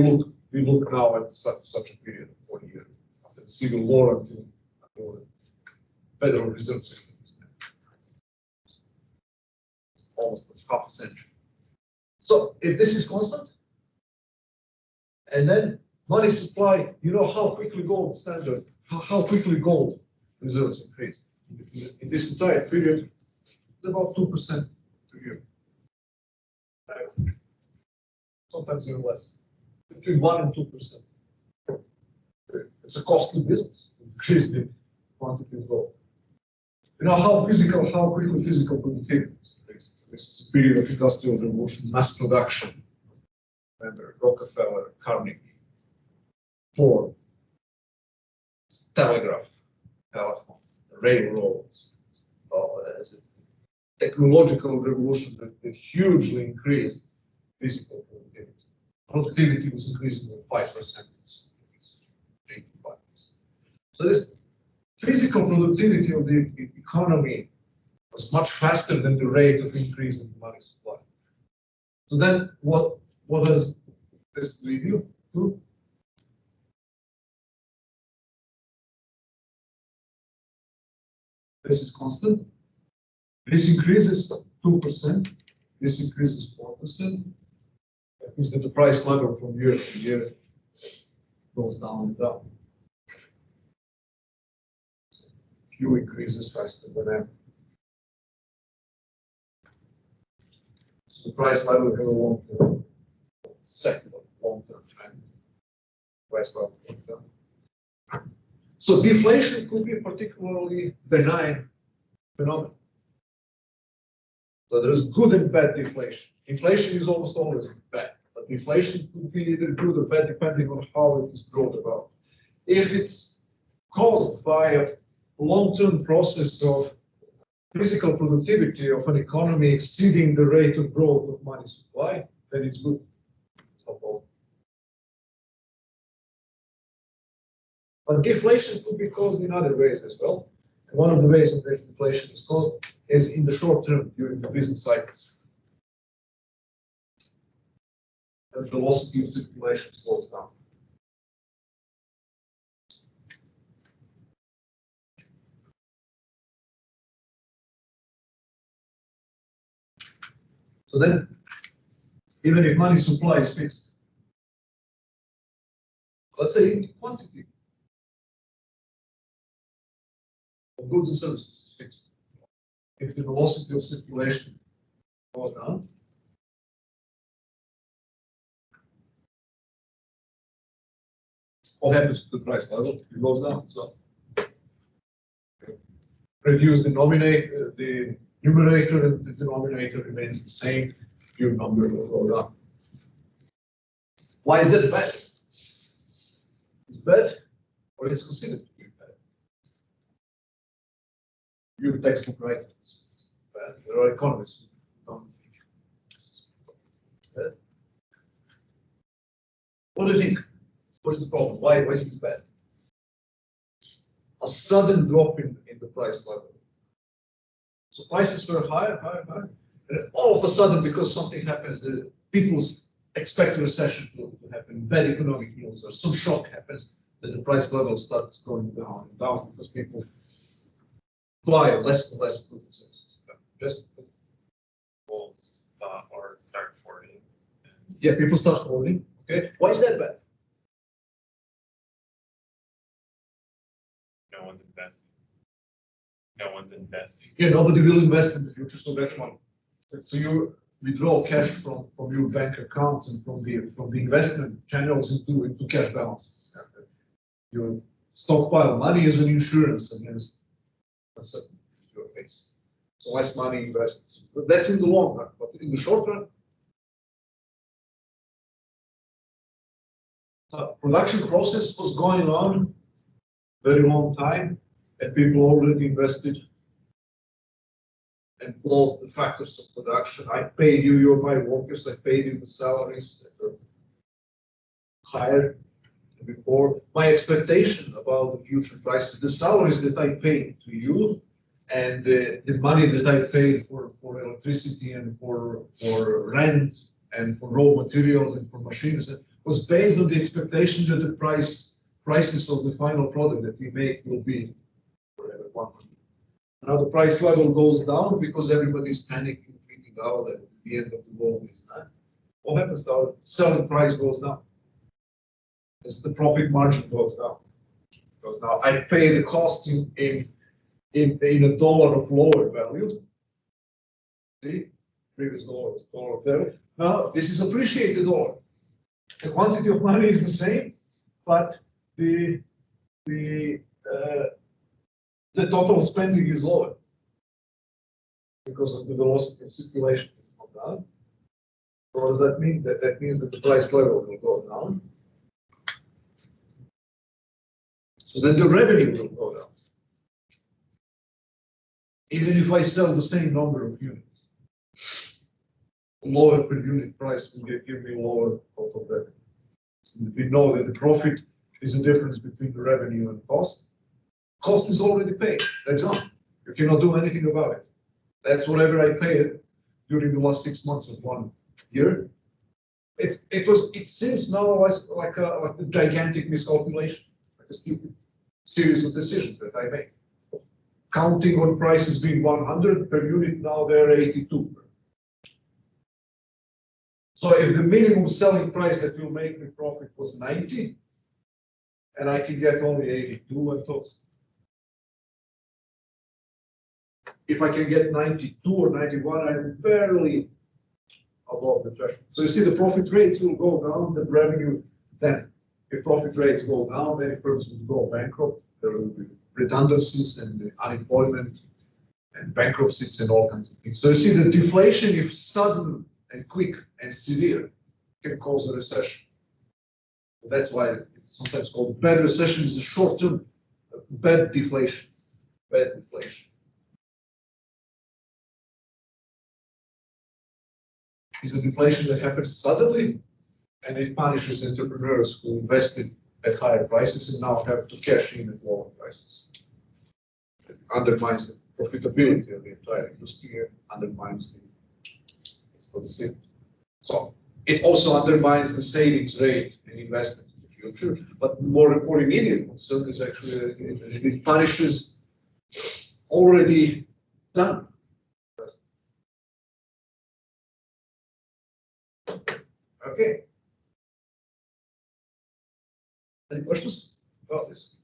look now at such a period of 40 years. The Civil War until the Federal Reserve System. It's almost half a century. So if this is constant, and then money supply, you know how quickly gold standard, how quickly gold reserves increased. In this entire period, it's about 2% per year. sometimes even less, between 1% and 2%. It's a costly business to increase the quantity of gold. You know how quickly physical productivity increases. This is a period of industrial revolution, mass production. Remember, Rockefeller, Carnegie, Ford, telegraph, telephone, railroads. As a technological revolution that hugely increased physical productivity. Productivity was increasing by 5%. 3 to 5%. So this physical productivity of the economy was much faster than the rate of increase in the money supply. So then what does this review do? This is constant. This increases 2%. This increases 4%. That means that the price level from year to year goes down and down. Q increases faster than M. So the price level has a long-term, secular, long-term trend. Price level goes down. So deflation could be a particularly benign phenomenon. So there's good and bad deflation. Inflation is almost always bad, but deflation could be either good or bad depending on how it is brought about. If it's caused by a long-term process of physical productivity of an economy exceeding the rate of growth of money supply, then it's good. But deflation could be caused in other ways as well. And one of the ways in which deflation is caused is in the short term during the business cycles. The velocity of circulation slows down. So then, even if money supply is fixed, let's say in quantity of goods and services is fixed. If the velocity of circulation goes down, what happens to the price level? It goes down as well. Reduce the numerator, and the denominator remains the same. Your number will go down. Why is that bad? It's bad, or it's considered to be bad. Your textbook writers. There are economists who don't think this is bad. What do you think? What is the problem? Why is this bad? A sudden drop in the price level. So prices were higher, and all of a sudden, because something happens, the people expect a recession to happen, bad economic news, or some shock happens, that the price level starts going down and down because people buy less and less goods and services. Just Gold or start hoarding. yeah, people start hoarding. Okay, why is that bad? No one's investing. No one's investing. Yeah, nobody will invest in the future, so that's one. So you withdraw cash from your bank accounts and from the investment channels into cash balances. You stockpile money as an insurance against your face. So less money invested. But that's in the long run. But in the short run, production process was going on very long time, and people already invested and bought the factors of production. I paid you, you're my workers, I paid you the salaries that were higher than before. My expectation about the future prices, the salaries that I paid to you, and the money that I paid for electricity and for rent and for raw materials and for machines, was based on the expectation that the prices of the final product that we make will be forever 100. Now the price level goes down because everybody's panicking, freaking out that the end of the world is not. What happens now? Selling price goes down. As the profit margin goes down. Because now I pay the cost in a dollar of lower value. See, previous dollar was dollar value. Now this is appreciated dollar. The quantity of money is the same, but the total spending is lower because of the velocity of circulation has gone down. What does that mean? That means that the price level will go down. So then the revenue will go down. Even if I sell the same number of units, lower per unit price will give me lower total revenue. So we know that the profit is the difference between the revenue and cost. Cost is already paid. That's gone. You cannot do anything about it. That's whatever I paid during the last 6 months of 1 year. It seems now like a gigantic miscalculation, like a stupid series of decisions that I make. Counting on prices being 100 per unit, now they're 82. So if the minimum selling price that will make me profit was 90, and I can get only 82 and toast. If I can get 92 or 91, I'm barely above the threshold. So you see the profit rates will go down, the revenue then. If profit rates go down, many firms will go bankrupt. There will be redundancies and unemployment and bankruptcies and all kinds of things. So you see the deflation, if sudden and quick and severe, can cause a recession. That's why it's sometimes called bad recession. Is a short-term bad deflation. Bad deflation. Is a deflation that happens suddenly, and it punishes entrepreneurs who invested at higher prices and now have to cash in at lower prices. It undermines the profitability of the entire industry, undermines its productivity. So it also undermines the savings rate and investment in the future. But more immediate concern is actually it punishes already done. Okay. Any questions about this?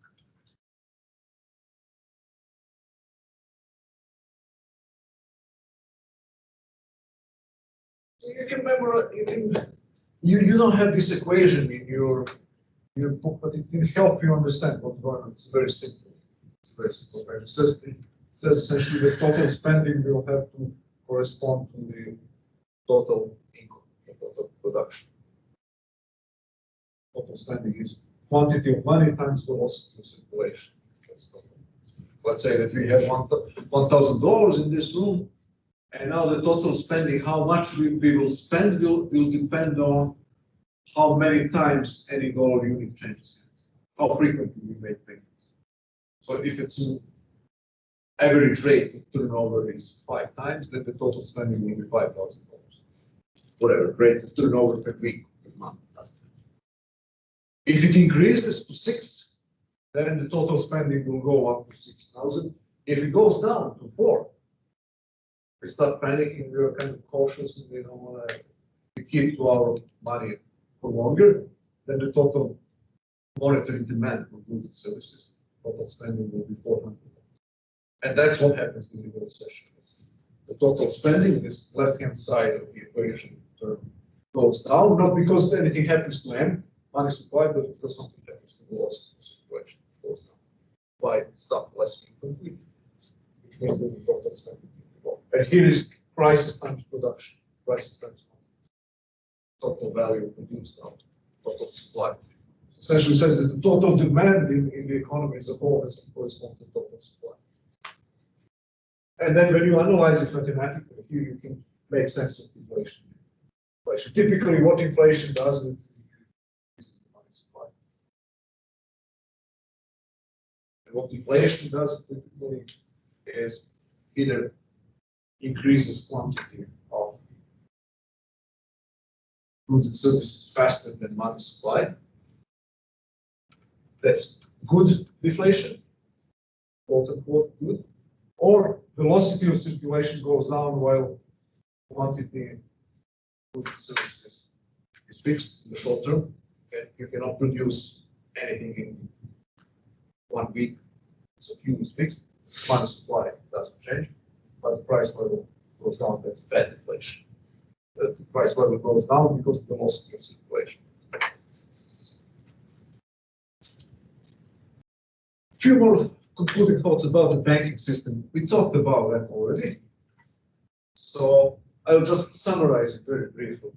You can remember, you don't have this equation in your book, but it can help you understand what's going on. It's very simple. It's very simple. It says essentially the total spending will have to correspond to the total income, the total production. Total spending is quantity of money times velocity of circulation. Let's say that we have $1,000 in this room, and now the total spending, how much we will spend, will depend on how many times any dollar unit changes hands, how frequently we make payments. So if it's an average rate of turnover is 5 times, then the total spending will be $5,000. Whatever rate of turnover per week, per month. If it increases to 6, then the total spending will go up to 6,000. If it goes down to 4, we start panicking, we are kind of cautious, and we don't want to keep to our money for longer, then the total monetary demand for goods and services, total spending will be 400. And that's what happens during the recession. The total spending, this left-hand side of the equation term, goes down, not because anything happens to M, money supply, but because something happens to the velocity of circulation, goes down. Buy stuff less frequently, which means that the total spending will go. And here is prices times production, prices times total value produced out, total supply. Essentially says that the total demand in the economy as a whole has to correspond to total supply. And then when you analyze it mathematically, here you can make sense of inflation. Typically, what inflation does is increases the money supply. And what inflation does typically is either increases quantity of goods and services faster than money supply. That's good deflation, quote unquote good. Or velocity of circulation goes down while quantity of goods and services is fixed in the short term. Okay? You cannot produce anything in 1 week, so Q is fixed. Money supply doesn't change, but the price level goes down. That's bad deflation. The price level goes down because of the velocity of circulation. Few more concluding thoughts about the banking system. We talked about that already. So I'll just summarize it very briefly.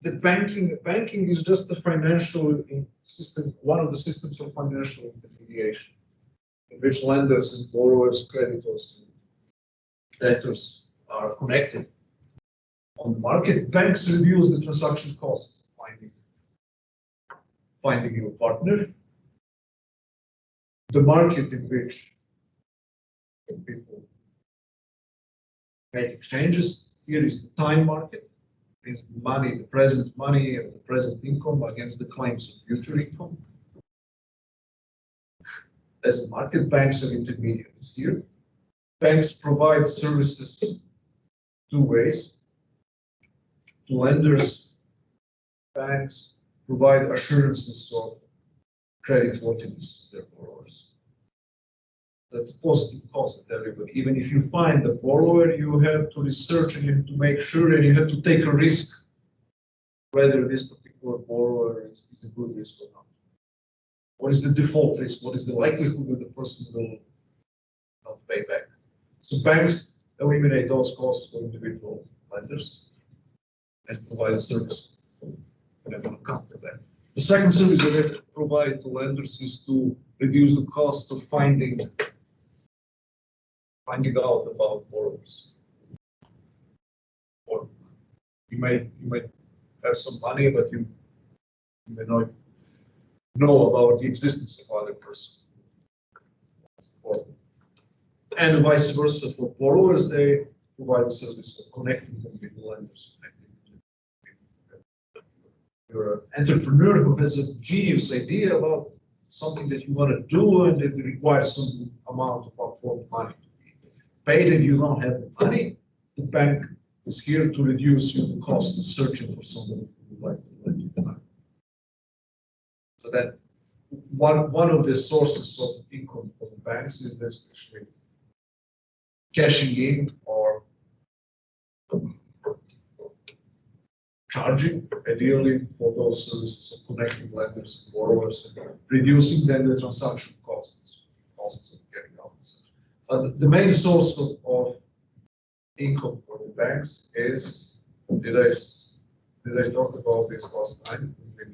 The banking is just the financial system, one of the systems of financial intermediation, in which lenders and borrowers, creditors, and debtors are connected. On the market, banks reduce the transaction costs, finding your partner. The market in which people make exchanges, here is the time market, is the money, the present money, or the present income against the claims of future income. As the market, banks are intermediaries here. Banks provide services two ways. To lenders, banks provide assurances of creditworthiness to their borrowers. That's a positive cost at everybody. Even if you find the borrower, you have to research and you have to make sure, and you have to take a risk whether this particular borrower is a good risk or not. What is the default risk? What is the likelihood that the person will not pay back? So banks eliminate those costs for individual lenders and provide a service and I'm going to counter that. The second service that they provide to lenders is to reduce the cost of finding out about borrowers. Or you might have some money, but you may not know about the existence of other person. And vice versa for borrowers, they provide a service of connecting them with lenders. You're an entrepreneur who has a genius idea about something that you want to do and it requires some amount of upfront money to be paid and you don't have the money, the bank is here to reduce your cost of searching for somebody who would like to lend you the money. So that one of the sources of income for the banks is actually cashing in or charging, ideally, for those services of connecting lenders and borrowers, and reducing then the transaction costs of getting out. But the main source of income for the banks is, did I talk about this last time when we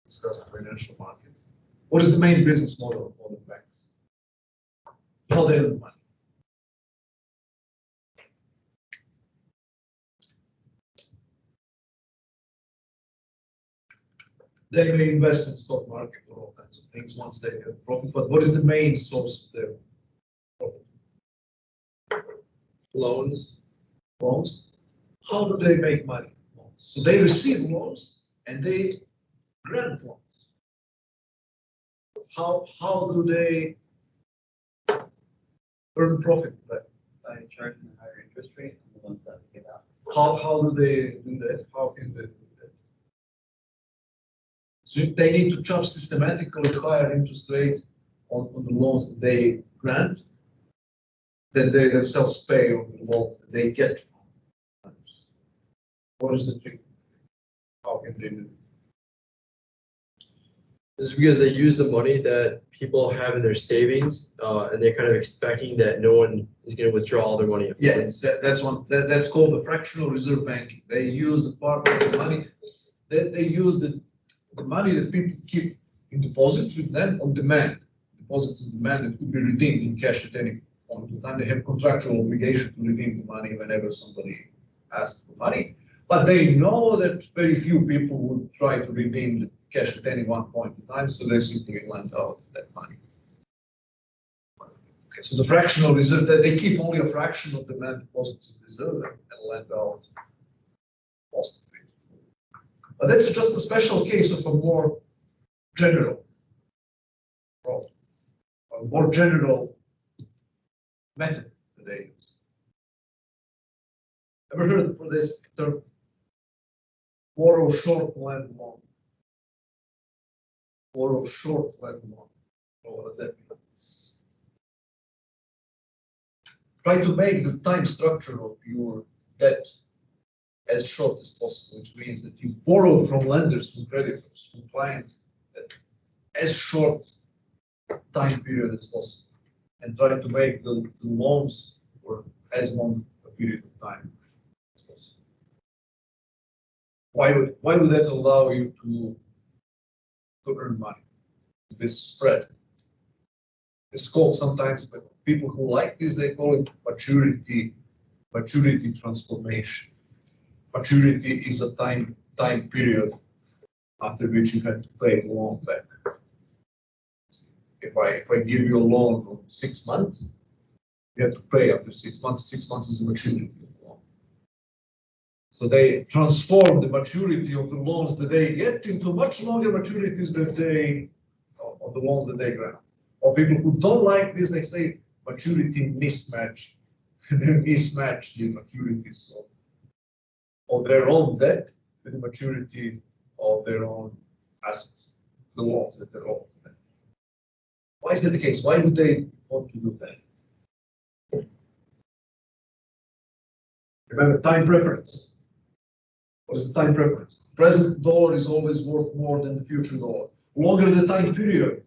discussed financial markets? What is the main business model of the banks? How they earn money. They may invest in the stock market or all kinds of things once they have profit, but what is the main source of their profit? Loans. How do they make money? So they receive loans and they grant loans. How do they earn profit? By charging a higher interest rate on the ones that they give out. How do they do that? How can they do that? So if they need to charge systematically higher interest rates on the loans that they grant, then they themselves pay on the loans that they get from lenders. What is the trick? How can they do it? This is because they use the money that people have in their savings, and they're kind of expecting that no one is going to withdraw all their money. Yeah, that's called the fractional reserve banking. They use the part of the money that they use the money that people keep in deposits with them on demand. Deposits on demand that could be redeemed in cash at any point in time. They have contractual obligation to redeem the money whenever somebody asks for money. But they know that very few people would try to redeem the cash at any one point in time, so they simply lend out that money. Okay, so the fractional reserve, that they keep only a fraction of demand deposits in reserve and lend out most of it. But that's just a special case of a more general problem, a more general method that they use. Ever heard for this term? Borrow short, lend long. Borrow short, lend long. Well, what does that mean? Try to make the time structure of your debt as short as possible, which means that you borrow from lenders, from creditors, from clients as short time period as possible and try to make the loans for as long a period of time as possible. Why would that allow you to earn money? This spread. It's called sometimes, but people who like this, they call it maturity transformation. Maturity is a time period after which you have to pay the loan back. If I give you a loan of 6 months, you have to pay after 6 months. 6 months is the maturity of the loan. So they transform the maturity of the loans that they get into much longer maturities that of the loans that they grant. Or people who don't like this, they say maturity mismatch. They mismatch the maturities of their own debt with the maturity of their own assets, the loans that they're owed. Why is that the case? Why would they want to do that? Remember, time preference. What is the time preference? Present dollar is always worth more than the future dollar. Longer the time period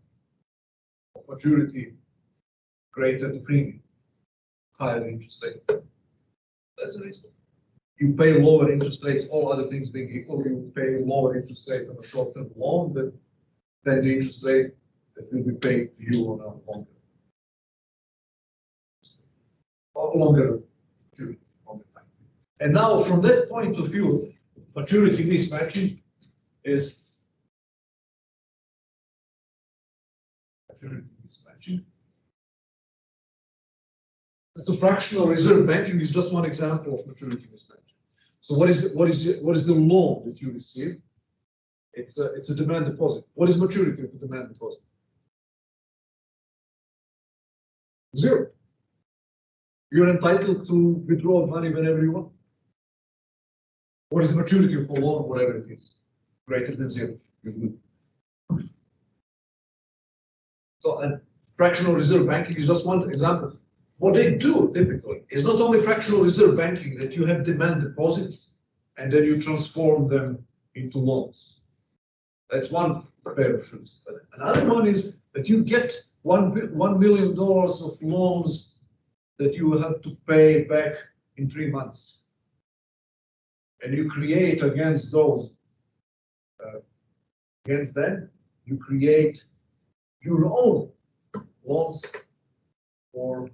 of maturity, greater the premium, higher the interest rate. That's the reason. You pay lower interest rates, all other things being equal, you pay lower interest rate on a short-term loan than the interest rate that will be paid to you on a longer maturity, longer time. And now, from that point of view, maturity mismatching is maturity mismatching. The fractional reserve banking is just one example of maturity mismatching. So what is the loan that you receive? It's a demand deposit. What is maturity of a demand deposit? 0. You're entitled to withdraw money whenever you want. What is the maturity of a loan, whatever it is? Greater than 0. So, and fractional reserve banking is just one example. What they do typically is not only fractional reserve banking, that you have demand deposits and then you transform them into loans. That's one pair of shoes. But another one is that you get $1 million of loans that you will have to pay back in 3 months. And you create against those, against them, you create your own loans for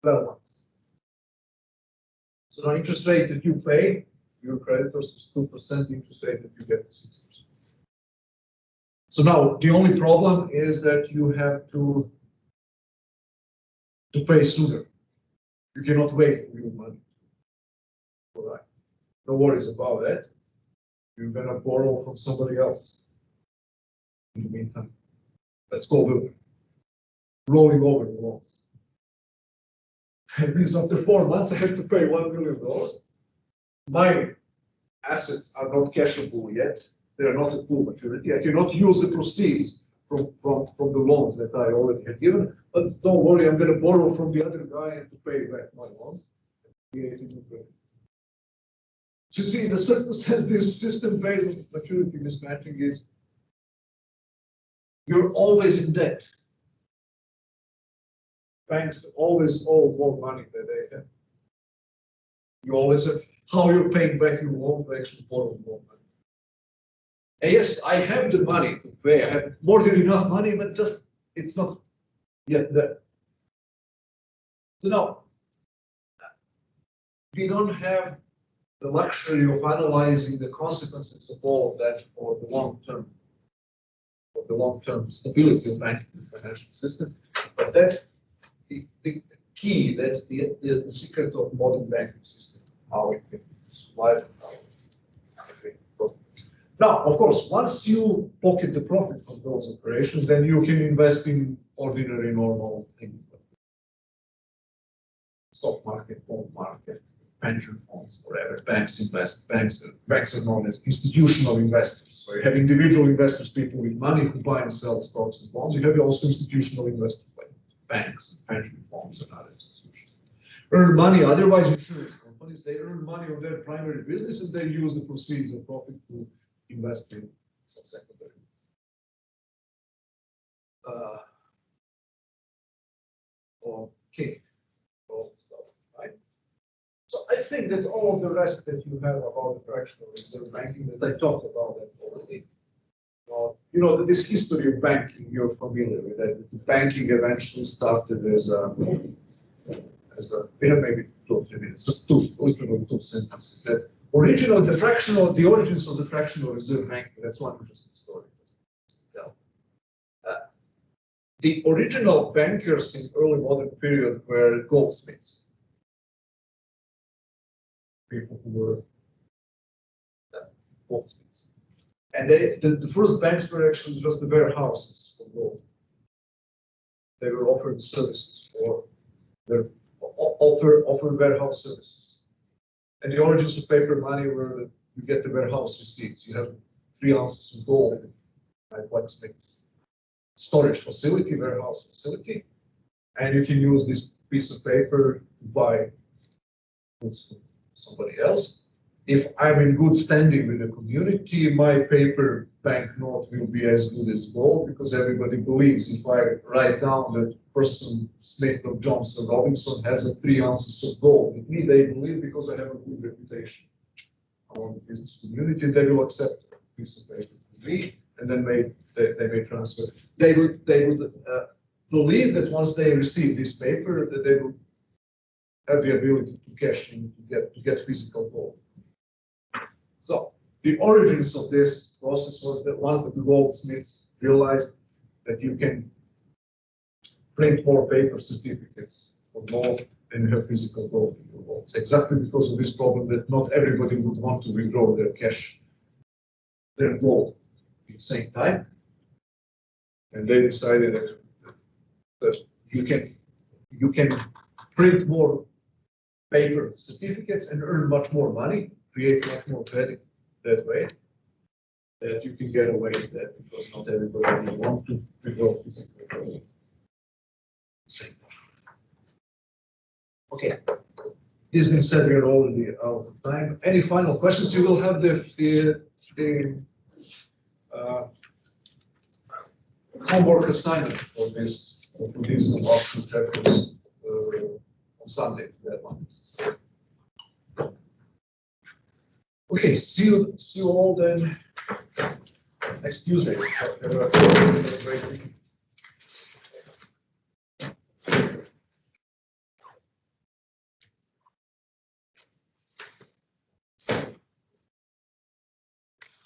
12 months. So the interest rate that you pay your creditors is 2%, interest rate that you get is 6%. So now the only problem is that you have to pay sooner. You cannot wait for your money. All right. No worries about that. You're gonna borrow from somebody else in the meantime. That's called rolling over the loans. It means after 4 months I have to pay $1 million. My assets are not cashable yet. They are not at full maturity. I cannot use the proceeds from the loans that I already had given. But don't worry, I'm going to borrow from the other guy to pay back my loans. You see, in a certain sense, this system-based maturity mismatching is you're always in debt. Banks always owe more money than they have. You always have how you're paying back your loan to actually borrow more money. And yes, I have the money to pay. I have more than enough money, but just it's not yet there. So now we don't have the luxury of analyzing the consequences of all of that for the long-term stability of banking and financial system. But that's the key. That's the secret of modern banking system. How it can survive. Now, of course, once you pocket the profit from those operations, then you can invest in ordinary, normal things. Stock market, bond market, pension funds, whatever. Banks invest. Banks are known as institutional investors. So you have individual investors, people with money who buy and sell stocks and bonds. You have also institutional investors like banks, pension funds, and other institutions. Earn money, otherwise insurance companies, they earn money on their primary business and they use the proceeds and profit to invest in some secondary. king. All stuff, right? So I think that all of the rest that you have about the fractional reserve banking that I talked about that already. You know, this history of banking, you're familiar with that. Banking eventually started as a, we have maybe 2 or 3 minutes, just literally two sentences. That the origins of the fractional reserve banking, that's one interesting story. The original bankers in early modern period were goldsmiths. People who were goldsmiths. And the first banks were actually just the warehouses for gold. They were offering services for their offered warehouse services. And the origins of paper money were that you get the warehouse receipts. You have 3 ounces of gold at blacksmith storage facility, warehouse facility, and you can use this piece of paper to buy goods from somebody else. If I'm in good standing with the community, my paper banknote will be as good as gold because everybody believes if I write down that person Smith or Johnson Robinson has 3 ounces of gold with me, they believe because I have a good reputation among the business community, they will accept a piece of paper from me, and then they may transfer. They would believe that once they receive this paper, that they will have the ability to cash in to get physical gold. So the origins of this process was that once the goldsmiths realized that you can print more paper certificates for gold than you have physical gold in your vaults. Exactly because of this problem that not everybody would want to withdraw their cash, their gold at the same time. And they decided that you can print more paper certificates and earn much more money, create much more credit that way, that you can get away with that because not everybody will want to withdraw physical gold. Okay. This being said, we are already out of time. Any final questions? You will have the homework assignment for these last 2 chapters on Sunday. That one. Okay, see you all then next Tuesday. Have a great week.